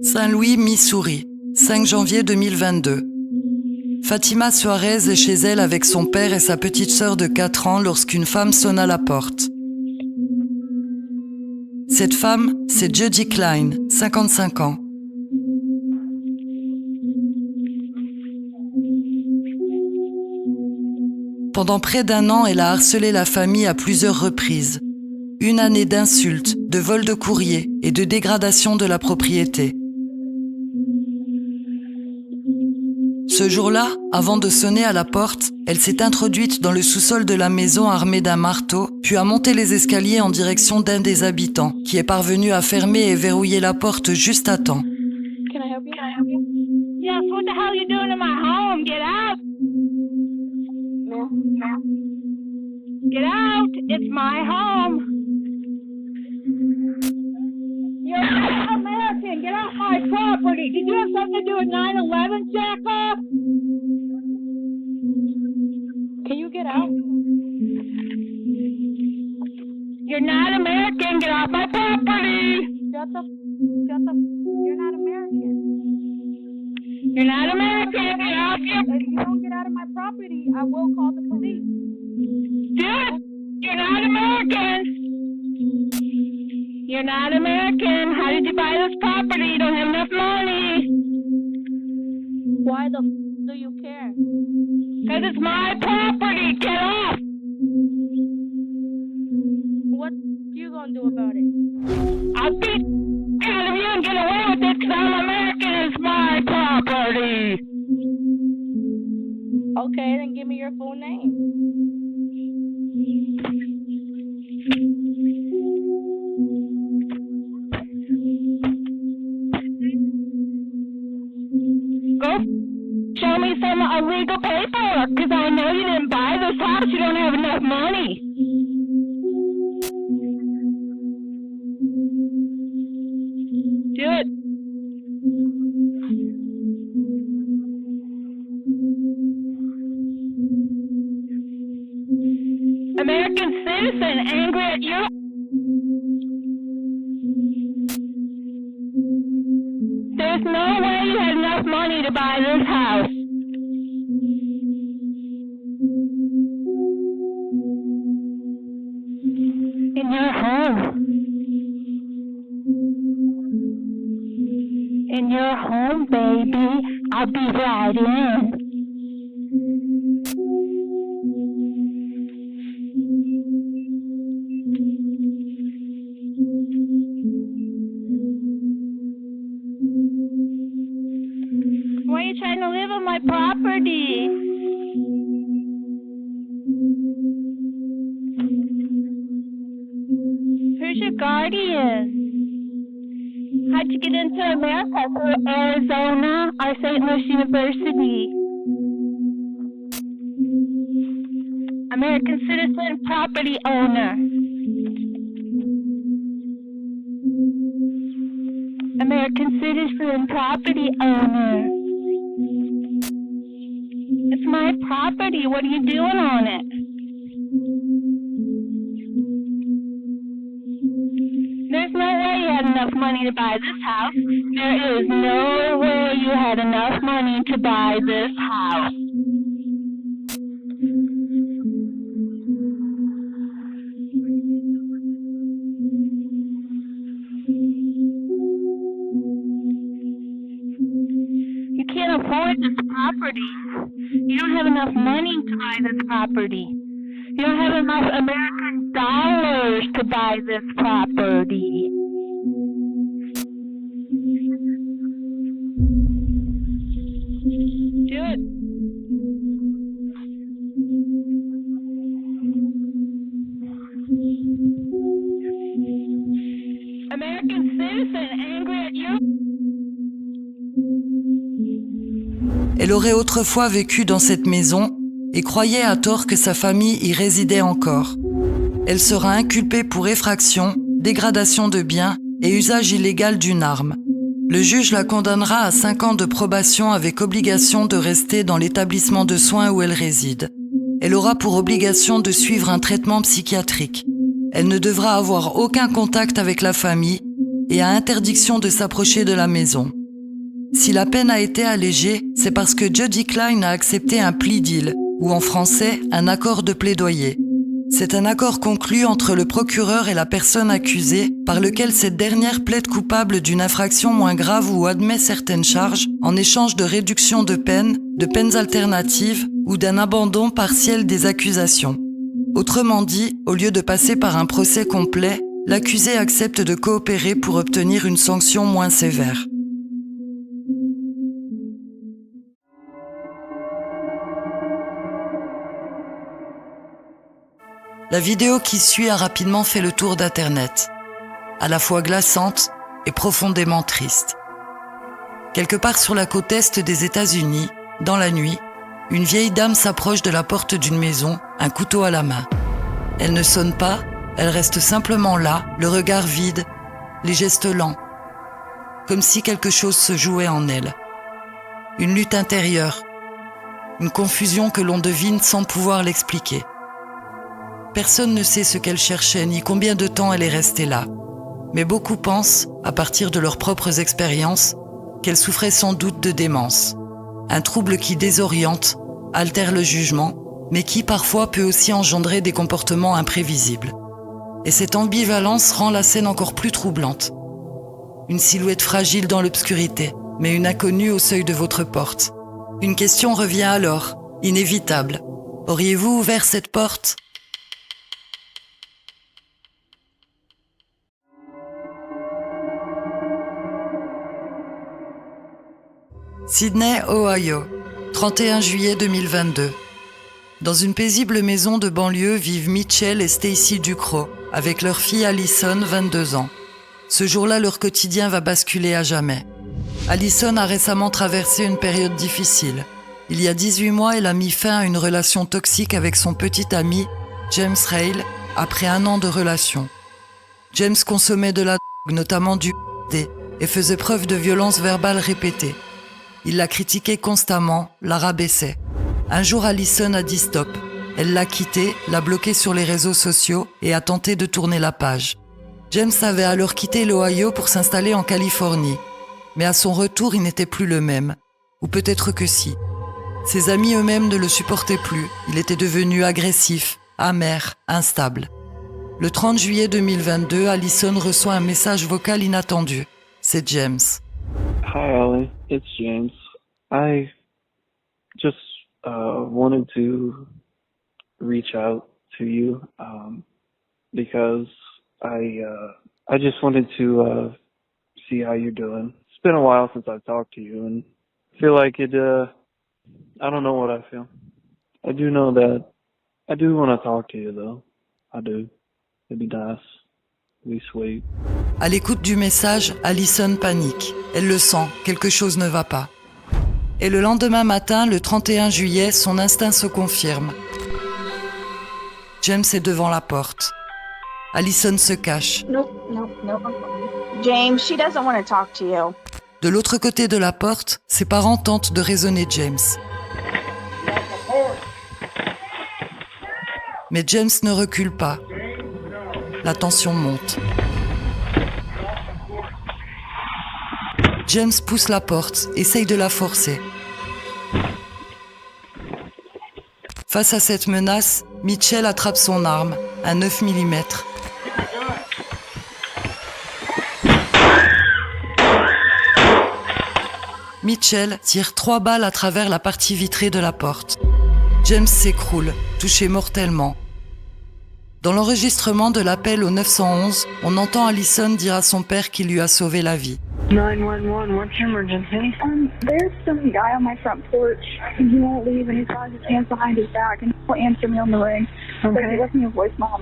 Saint-Louis, Missouri, 5 janvier 2022. Fatima Suarez est chez elle avec son père et sa petite sœur de 4 ans lorsqu'une femme sonne à la porte. Cette femme, c'est Judgy Klein, 55 ans. Pendant près d'1 an, elle a harcelé la famille à plusieurs reprises. 1 année d'insultes, de vols de courrier et de dégradation de la propriété. Ce jour-là, avant de sonner à la porte, elle s'est introduite dans le sous-sol de la maison armée d'un marteau, puis a monté les escaliers en direction d'un des habitants, qui est parvenu à fermer et verrouiller la porte juste à temps. Can I help you? Yes, what the hell are you doing in my home? Get out! Get out! It's my home! You're not American! Get off my property! Did you have something to do with 9/11, Jackoff? Can you get out? You're not American! Get off my property! Shut up. You're not American. You're not American! Get off your... If you don't get out of my property, I will call the police. Dude! You're not American! You're not American. How did you buy this property? You don't have enough money. Why the do you care? Because it's my property. Get off. What you gonna do about it? I'll beat out of you and get away with it because I'm American. It's my property. Okay, then give me your full name. Go show me some illegal paperwork, because I know you didn't buy this house. You don't have enough money. Do it. American citizen angry at you. There's no way you had enough money to buy this house. In your home. In your home, baby. I'll be right in. Why are you trying to live on my property? Who's your guardian? How'd you get into America? Through Arizona or St. Louis University? American citizen property owner. American citizen property owner. It's my property. What are you doing on it? There's no way you had enough money to buy this house. There is no way you had enough money to buy this house. You can't afford this property. You don't have enough money to buy this property. You don't have enough American dollars to buy this property. Do it. American citizen angry at you. Elle aurait autrefois vécu dans cette maison et croyait à tort que sa famille y résidait encore. Elle sera inculpée pour effraction, dégradation de biens et usage illégal d'une arme. Le juge la condamnera à 5 ans de probation avec obligation de rester dans l'établissement de soins où elle réside. Elle aura pour obligation de suivre un traitement psychiatrique. Elle ne devra avoir aucun contact avec la famille et à interdiction de s'approcher de la maison. Si la peine a été allégée, c'est parce que Judge Klein a accepté un plea deal, ou en français, un accord de plaidoyer. C'est un accord conclu entre le procureur et la personne accusée, par lequel cette dernière plaide coupable d'une infraction moins grave ou admet certaines charges, en échange de réduction de peines alternatives ou d'un abandon partiel des accusations. Autrement dit, au lieu de passer par un procès complet, l'accusé accepte de coopérer pour obtenir une sanction moins sévère. La vidéo qui suit a rapidement fait le tour d'Internet, à la fois glaçante et profondément triste. Quelque part sur la côte est des États-Unis, dans la nuit, une vieille dame s'approche de la porte d'une maison, un couteau à la main. Elle ne sonne pas, elle reste simplement là, le regard vide, les gestes lents, comme si quelque chose se jouait en elle. Une lutte intérieure, une confusion que l'on devine sans pouvoir l'expliquer. Personne ne sait ce qu'elle cherchait ni combien de temps elle est restée là. Mais beaucoup pensent, à partir de leurs propres expériences, qu'elle souffrait sans doute de démence. Un trouble qui désoriente, altère le jugement, mais qui parfois peut aussi engendrer des comportements imprévisibles. Et cette ambivalence rend la scène encore plus troublante. Une silhouette fragile dans l'obscurité, mais une inconnue au seuil de votre porte. Une question revient alors, inévitable. Auriez-vous ouvert cette porte ? Sydney, Ohio, 31 juillet 2022. Dans une paisible maison de banlieue vivent Mitchell et Stacy Ducrot, avec leur fille Allison, 22 ans. Ce jour-là, leur quotidien va basculer à jamais. Allison a récemment traversé une période difficile. Il y a 18 mois, elle a mis fin à une relation toxique avec son petit ami, James Rale, après 1 an de relation. James consommait de la drogue, notamment du D, et faisait preuve de violence verbale répétée. Il la critiquait constamment, la rabaissait. Un jour, Allison a dit stop. Elle l'a quitté, l'a bloqué sur les réseaux sociaux et a tenté de tourner la page. James avait alors quitté l'Ohio pour s'installer en Californie. Mais à son retour, il n'était plus le même. Ou peut-être que si. Ses amis eux-mêmes ne le supportaient plus. Il était devenu agressif, amer, instable. Le 30 juillet 2022, Allison reçoit un message vocal inattendu. C'est James. Hi, Allie. It's James. I just wanted to reach out to you because I just wanted to see how you're doing. It's been a while since I've talked to you, and I feel like it. I don't know what I feel. I do know that I do want to talk to you, though. I do. It'd be nice. It'd be sweet. À l'écoute du message, Allison panique. Elle le sent, quelque chose ne va pas. Et le lendemain matin, le 31 juillet, son instinct se confirme. James est devant la porte. Allison se cache. Nope. James, she doesn't want to talk to you. De l'autre côté de la porte, ses parents tentent de raisonner James. Mais James ne recule pas. La tension monte. James pousse la porte, essaye de la forcer. Face à cette menace, Mitchell attrape son arme, un 9 mm. Mitchell tire 3 balles à travers la partie vitrée de la porte. James s'écroule, touché mortellement. Dans l'enregistrement de l'appel au 911, on entend Allison dire à son père qu'il lui a sauvé la vie. 911, what's your emergency? There's some guy on my front porch, and he won't leave, and he's got his hands behind his back, and he won't answer me on the ring. So he left me a voicemail.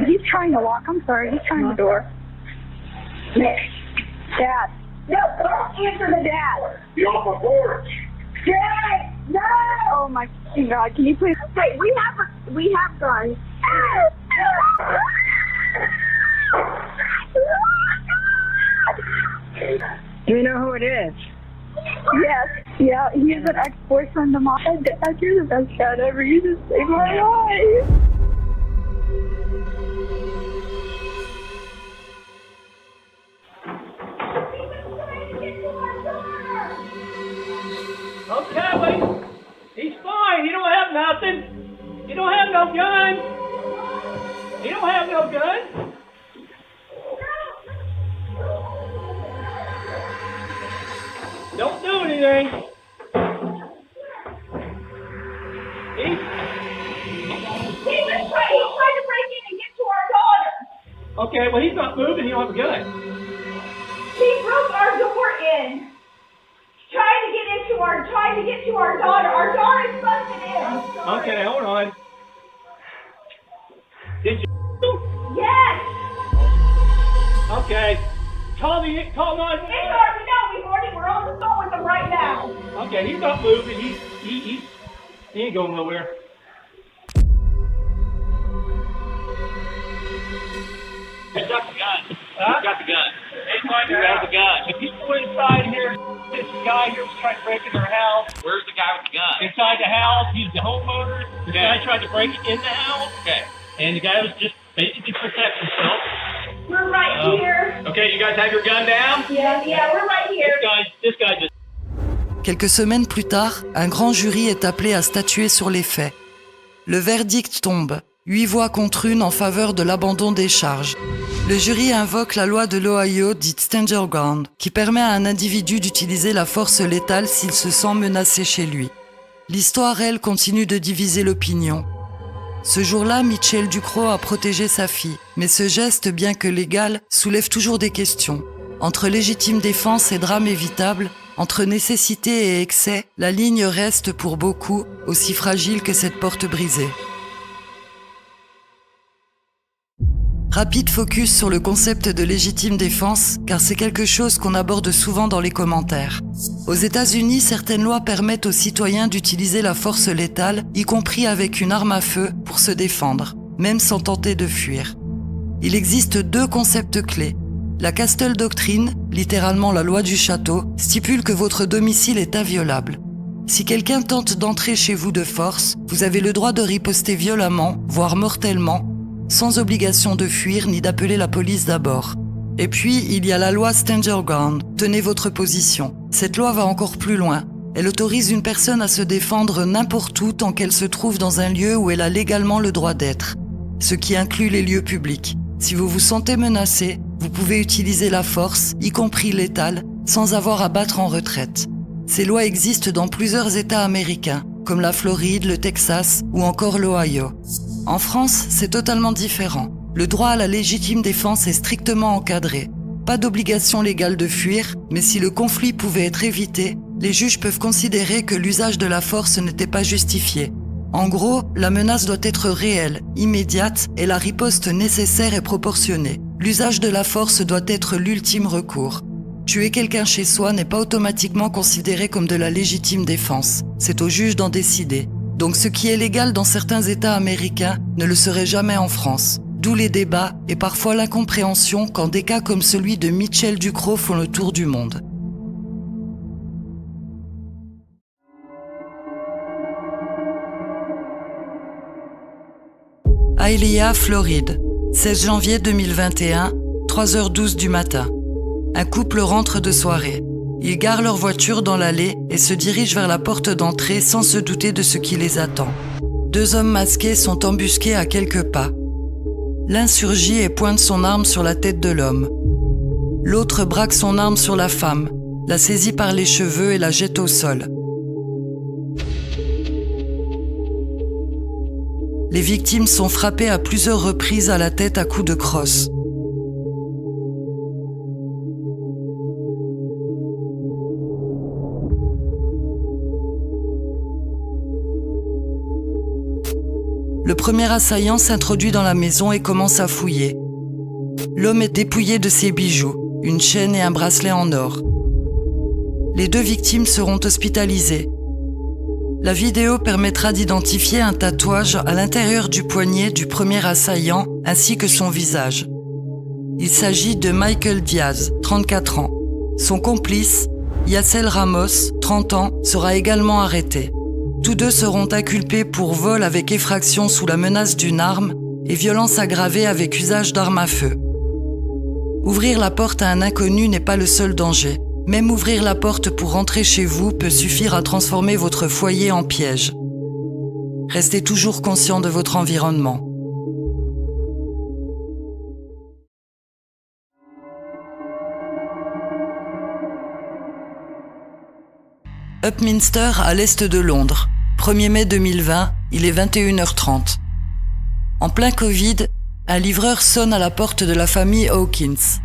He's trying to lock. I'm sorry, he's trying the door. Dad. No, don't answer the dad. Get off my porch. Dad, no! Oh my fucking God! Can you please? Wait, we have guns. Do you know who it is? Yes, yeah, he's an ex-boyfriend of mine. Dad, you're the best dad ever. You just saved my life. Okay, well, he's fine. He don't have nothing. He don't have no gun. He don't have no gun. Don't do anything. He tried to break in and get to our daughter. Okay, well, he's not moving. He don't have a gun. He broke our door in. Trying to get to our daughter. Our daughter's busted in. Okay, hold on. Did you? Yes. Okay. Call 911. It's already no. We're on the phone with him right now. Okay, he's not moving. He ain't going nowhere. Who's got the gun? Huh? Who's got the gun? He's going Who has the gun? The people inside here, this guy here was trying to break in their house. Where's the guy with the gun? Inside the house, he's the homeowner. The guy tried to break in the house. Okay. And the guy was just basically protect himself. We're right here. Okay, you guys have your gun down? Yeah, we're right here. This guy just... Quelques semaines plus tard, un grand jury est appelé à statuer sur les faits. Le verdict tombe, 8 voix contre 1 en faveur de l'abandon des charges. Le jury invoque la loi de l'Ohio dite Stand Your Ground, qui permet à un individu d'utiliser la force létale s'il se sent menacé chez lui. L'histoire, elle, continue de diviser l'opinion. Ce jour-là, Mitchell Ducrot a protégé sa fille, mais ce geste, bien que légal, soulève toujours des questions. Entre légitime défense et drame évitable, entre nécessité et excès, la ligne reste pour beaucoup aussi fragile que cette porte brisée. Rapide focus sur le concept de légitime défense, car c'est quelque chose qu'on aborde souvent dans les commentaires. Aux États-Unis, certaines lois permettent aux citoyens d'utiliser la force létale, y compris avec une arme à feu, pour se défendre, même sans tenter de fuir. Il existe 2 concepts clés. La Castle Doctrine, littéralement la loi du château, stipule que votre domicile est inviolable. Si quelqu'un tente d'entrer chez vous de force, vous avez le droit de riposter violemment, voire mortellement, sans obligation de fuir ni d'appeler la police d'abord. Et puis, il y a la loi Stand Your Ground, tenez votre position. Cette loi va encore plus loin. Elle autorise une personne à se défendre n'importe où tant qu'elle se trouve dans un lieu où elle a légalement le droit d'être, ce qui inclut les lieux publics. Si vous vous sentez menacé, vous pouvez utiliser la force, y compris létale, sans avoir à battre en retraite. Ces lois existent dans plusieurs États américains, comme la Floride, le Texas ou encore l'Ohio. En France, c'est totalement différent. Le droit à la légitime défense est strictement encadré. Pas d'obligation légale de fuir, mais si le conflit pouvait être évité, les juges peuvent considérer que l'usage de la force n'était pas justifié. En gros, la menace doit être réelle, immédiate et la riposte nécessaire et proportionnée. L'usage de la force doit être l'ultime recours. Tuer quelqu'un chez soi n'est pas automatiquement considéré comme de la légitime défense. C'est au juge d'en décider. Donc ce qui est légal dans certains États américains ne le serait jamais en France. D'où les débats et parfois l'incompréhension quand des cas comme celui de Mitchell Ducrot font le tour du monde. Hialeah, Floride, 16 janvier 2021, 3h12 du matin. Un couple rentre de soirée. Ils garent leur voiture dans l'allée et se dirigent vers la porte d'entrée sans se douter de ce qui les attend. 2 hommes masqués sont embusqués à quelques pas. L'un surgit et pointe son arme sur la tête de l'homme. L'autre braque son arme sur la femme, la saisit par les cheveux et la jette au sol. Les victimes sont frappées à plusieurs reprises à la tête à coups de crosse. Le premier assaillant s'introduit dans la maison et commence à fouiller. L'homme est dépouillé de ses bijoux, une chaîne et un bracelet en or. Les 2 victimes seront hospitalisées. La vidéo permettra d'identifier un tatouage à l'intérieur du poignet du premier assaillant ainsi que son visage. Il s'agit de Michael Diaz, 34 ans. Son complice, Yassel Ramos, 30 ans, sera également arrêté. Tous 2 seront inculpés pour vol avec effraction sous la menace d'une arme et violence aggravée avec usage d'arme à feu. Ouvrir la porte à un inconnu n'est pas le seul danger. Même ouvrir la porte pour rentrer chez vous peut suffire à transformer votre foyer en piège. Restez toujours conscient de votre environnement. Upminster, à l'est de Londres. 1er mai 2020, il est 21h30. En plein Covid, un livreur sonne à la porte de la famille Hawkins.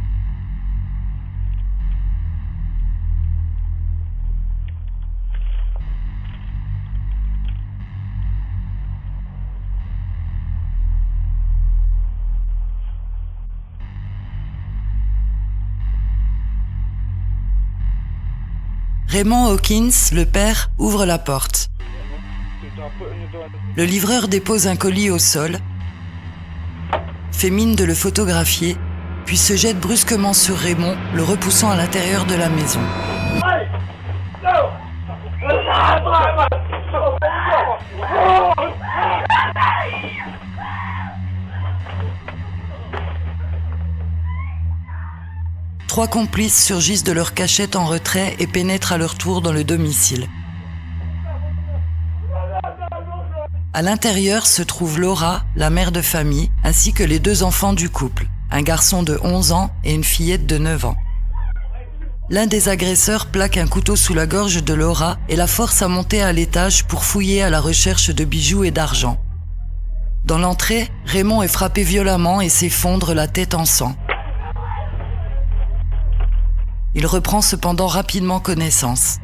Raymond Hawkins, le père, ouvre la porte. Le livreur dépose un colis au sol, fait mine de le photographier, puis se jette brusquement sur Raymond, le repoussant à l'intérieur de la maison. Trois complices surgissent de leur cachette en retrait et pénètrent à leur tour dans le domicile. À l'intérieur se trouve Laura, la mère de famille, ainsi que les 2 enfants du couple, un garçon de 11 ans et une fillette de 9 ans. L'un des agresseurs plaque un couteau sous la gorge de Laura et la force à monter à l'étage pour fouiller à la recherche de bijoux et d'argent. Dans l'entrée, Raymond est frappé violemment et s'effondre la tête en sang. Il reprend cependant rapidement connaissance.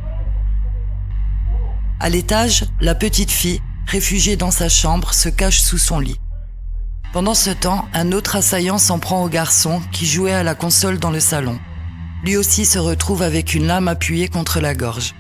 À l'étage, la petite fille, réfugiée dans sa chambre, se cache sous son lit. Pendant ce temps, un autre assaillant s'en prend au garçon qui jouait à la console dans le salon. Lui aussi se retrouve avec une lame appuyée contre la gorge.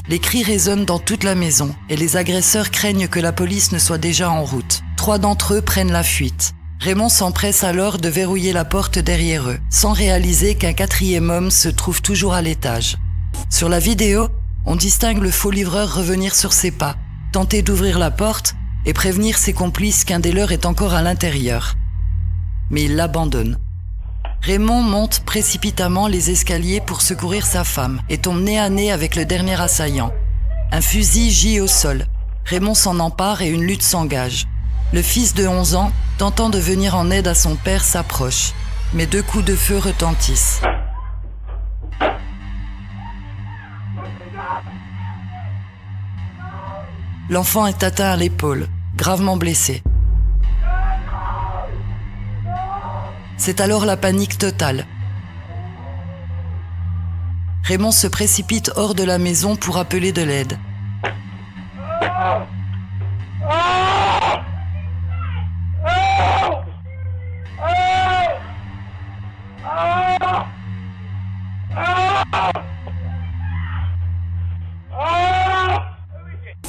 Les cris résonnent dans toute la maison et les agresseurs craignent que la police ne soit déjà en route. 3 d'entre eux prennent la fuite. Raymond s'empresse alors de verrouiller la porte derrière eux, sans réaliser qu'un 4e homme se trouve toujours à l'étage. Sur la vidéo, on distingue le faux livreur revenir sur ses pas, tenter d'ouvrir la porte et prévenir ses complices qu'un des leurs est encore à l'intérieur. Mais il l'abandonne. Raymond monte précipitamment les escaliers pour secourir sa femme et tombe nez à nez avec le dernier assaillant. Un fusil gît au sol. Raymond s'en empare et une lutte s'engage. Le fils de 11 ans, tentant de venir en aide à son père, s'approche. Mais 2 coups de feu retentissent. L'enfant est atteint à l'épaule, gravement blessé. C'est alors la panique totale. Raymond se précipite hors de la maison pour appeler de l'aide.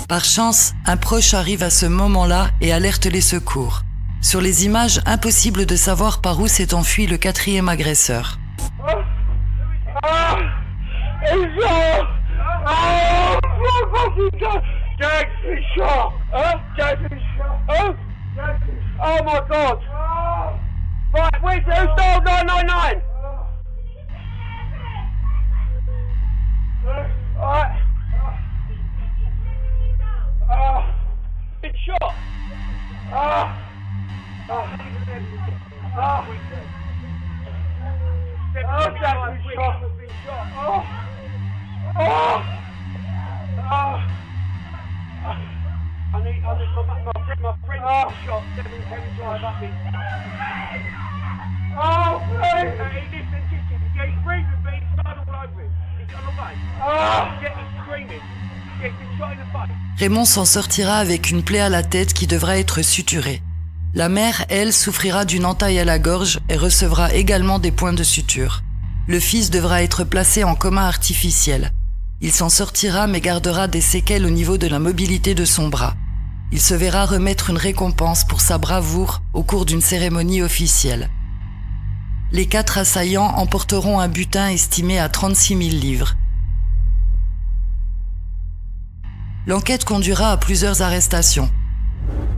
Par chance, un proche arrive à ce moment-là et alerte les secours. Sur les images, impossible de savoir par où s'est enfui le 4e agresseur. Oh my God! Right, where's who stole 999? Right. Been shot. My friend shot 710 drive up me. Oh, please! Listen, he's breathing, but he's blood all over him. He's on the way. He's screaming. He's been shot in the face. Raymond s'en sortira avec une plaie à la tête qui devra être suturée. La mère, elle, souffrira d'une entaille à la gorge et recevra également des points de suture. Le fils devra être placé en coma artificiel. Il s'en sortira mais gardera des séquelles au niveau de la mobilité de son bras. Il se verra remettre une récompense pour sa bravoure au cours d'une cérémonie officielle. Les 4 assaillants emporteront un butin estimé à 36 000 livres. L'enquête conduira à plusieurs arrestations.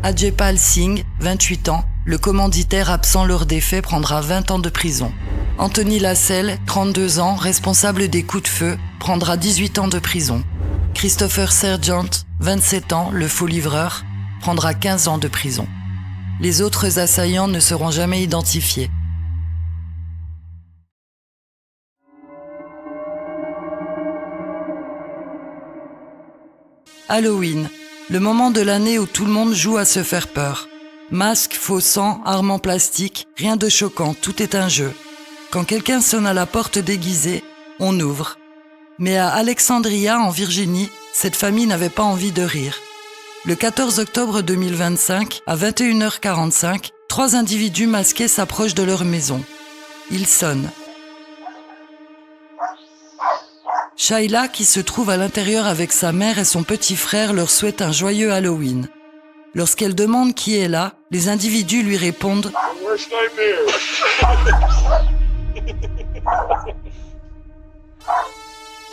Ajaypal Singh, 28 ans, le commanditaire absent lors des faits, prendra 20 ans de prison. Anthony Lasselle, 32 ans, responsable des coups de feu, prendra 18 ans de prison. Christopher Sergeant, 27 ans, le faux livreur, prendra 15 ans de prison. Les autres assaillants ne seront jamais identifiés. Halloween, le moment de l'année où tout le monde joue à se faire peur. Masques, faux sang, armes en plastique, rien de choquant, tout est un jeu. Quand quelqu'un sonne à la porte déguisée, on ouvre. Mais à Alexandria, en Virginie, cette famille n'avait pas envie de rire. Le 14 octobre 2025, à 21h45, 3 individus masqués s'approchent de leur maison. Ils sonnent. Shayla, qui se trouve à l'intérieur avec sa mère et son petit frère, leur souhaite un joyeux Halloween. Lorsqu'elle demande qui est là, les individus lui répondent « Worst nightmare.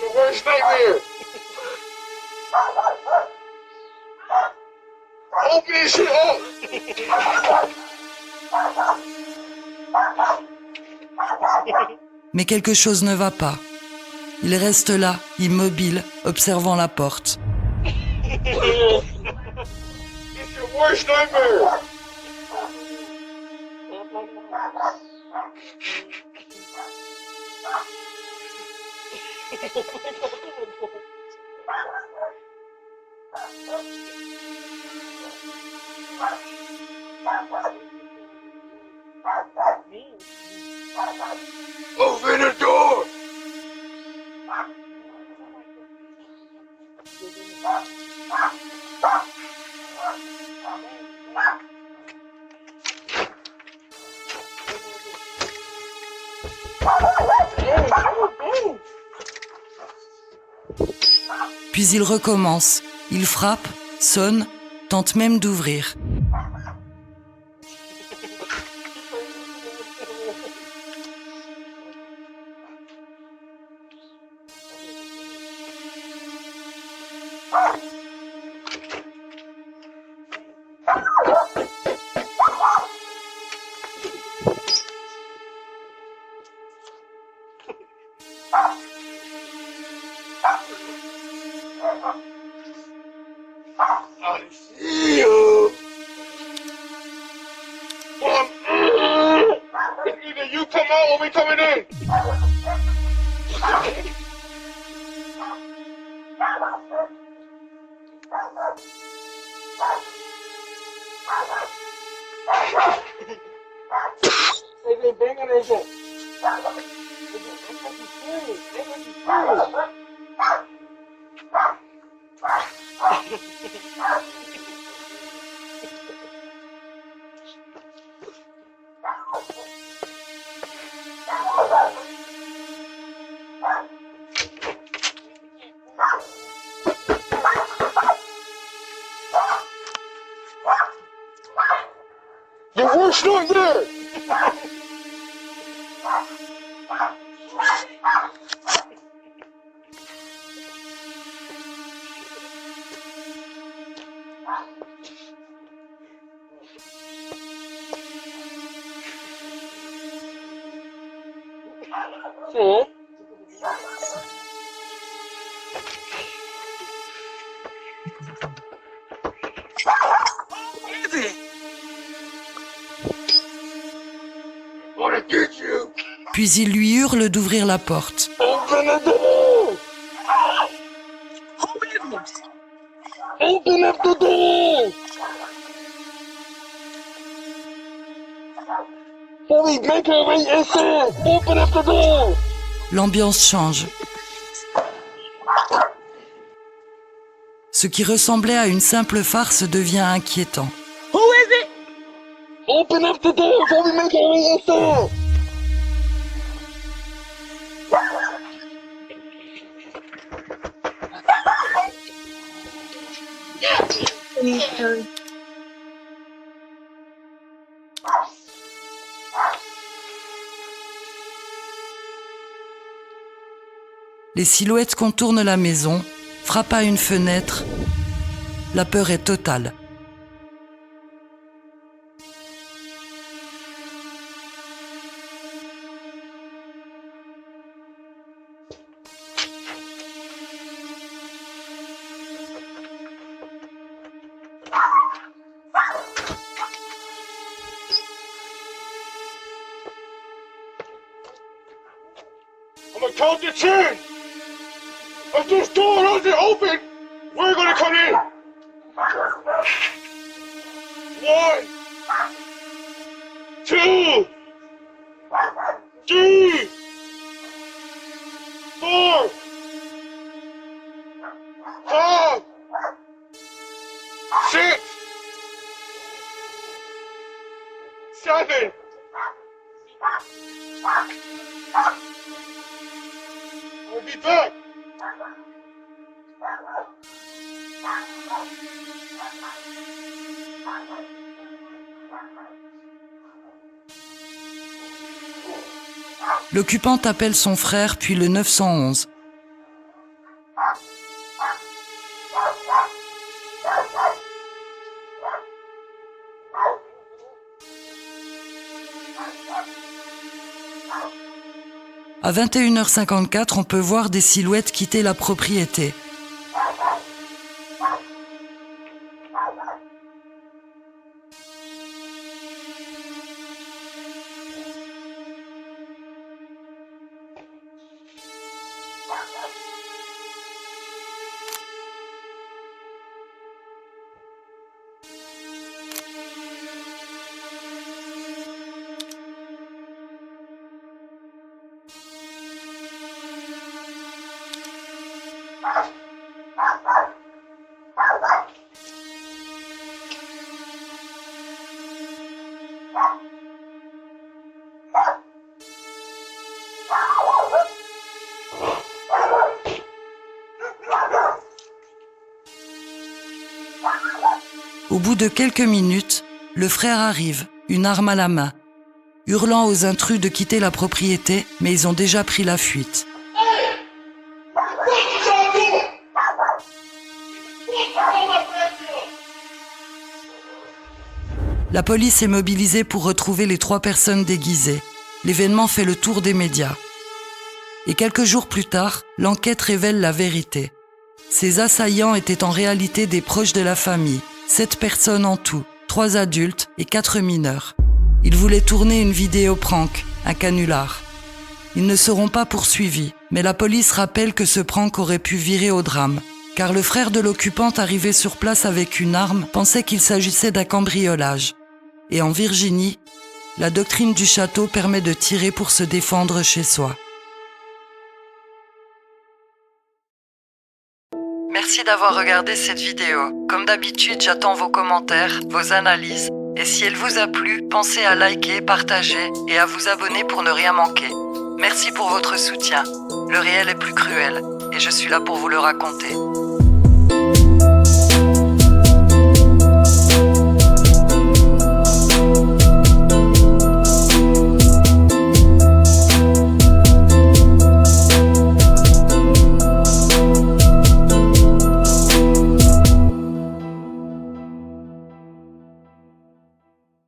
Your worst nightmare. Open this shit up. » Mais quelque chose ne va pas. Il reste là, immobile, observant la porte. It's your worst nightmare. Open the door. Puis il recommence. Il frappe, sonne, tente même d'ouvrir. I see you. It's either you come out or we coming in. They banging their shit. Your worst nightmare! See? Puis il lui hurle d'ouvrir la porte. Open the door! Open up the door! Holy make her wait inside! Open up the door! L'ambiance change. Ce qui ressemblait à une simple farce devient inquiétant. Who is it? Open up the door before we make her wait inside! Les silhouettes contournent la maison, frappent à une fenêtre, La peur est totale. I'm gonna count to 10. If this door doesn't open, we're gonna come in. 1, 2, 3, 4, 5, 6, 7. We'll be back. L'occupante appelle son frère puis le 911. À 21h54, on peut voir des silhouettes quitter la propriété. Au bout de quelques minutes, le frère arrive, une arme à la main, hurlant aux intrus de quitter la propriété, mais ils ont déjà pris la fuite. La police est mobilisée pour retrouver les 3 personnes déguisées. L'événement fait le tour des médias. Et quelques jours plus tard, l'enquête révèle la vérité. Ces assaillants étaient en réalité des proches de la famille, 7 personnes en tout, 3 adultes et 4 mineurs. Ils voulaient tourner une vidéo prank, un canular. Ils ne seront pas poursuivis, mais la police rappelle que ce prank aurait pu virer au drame, car le frère de l'occupante arrivé sur place avec une arme pensait qu'il s'agissait d'un cambriolage. Et en Virginie, la doctrine du château permet de tirer pour se défendre chez soi. Merci d'avoir regardé cette vidéo. Comme d'habitude, j'attends vos commentaires, vos analyses. Et si elle vous a plu, pensez à liker, partager et à vous abonner pour ne rien manquer. Merci pour votre soutien. Le réel est plus cruel et je suis là pour vous le raconter.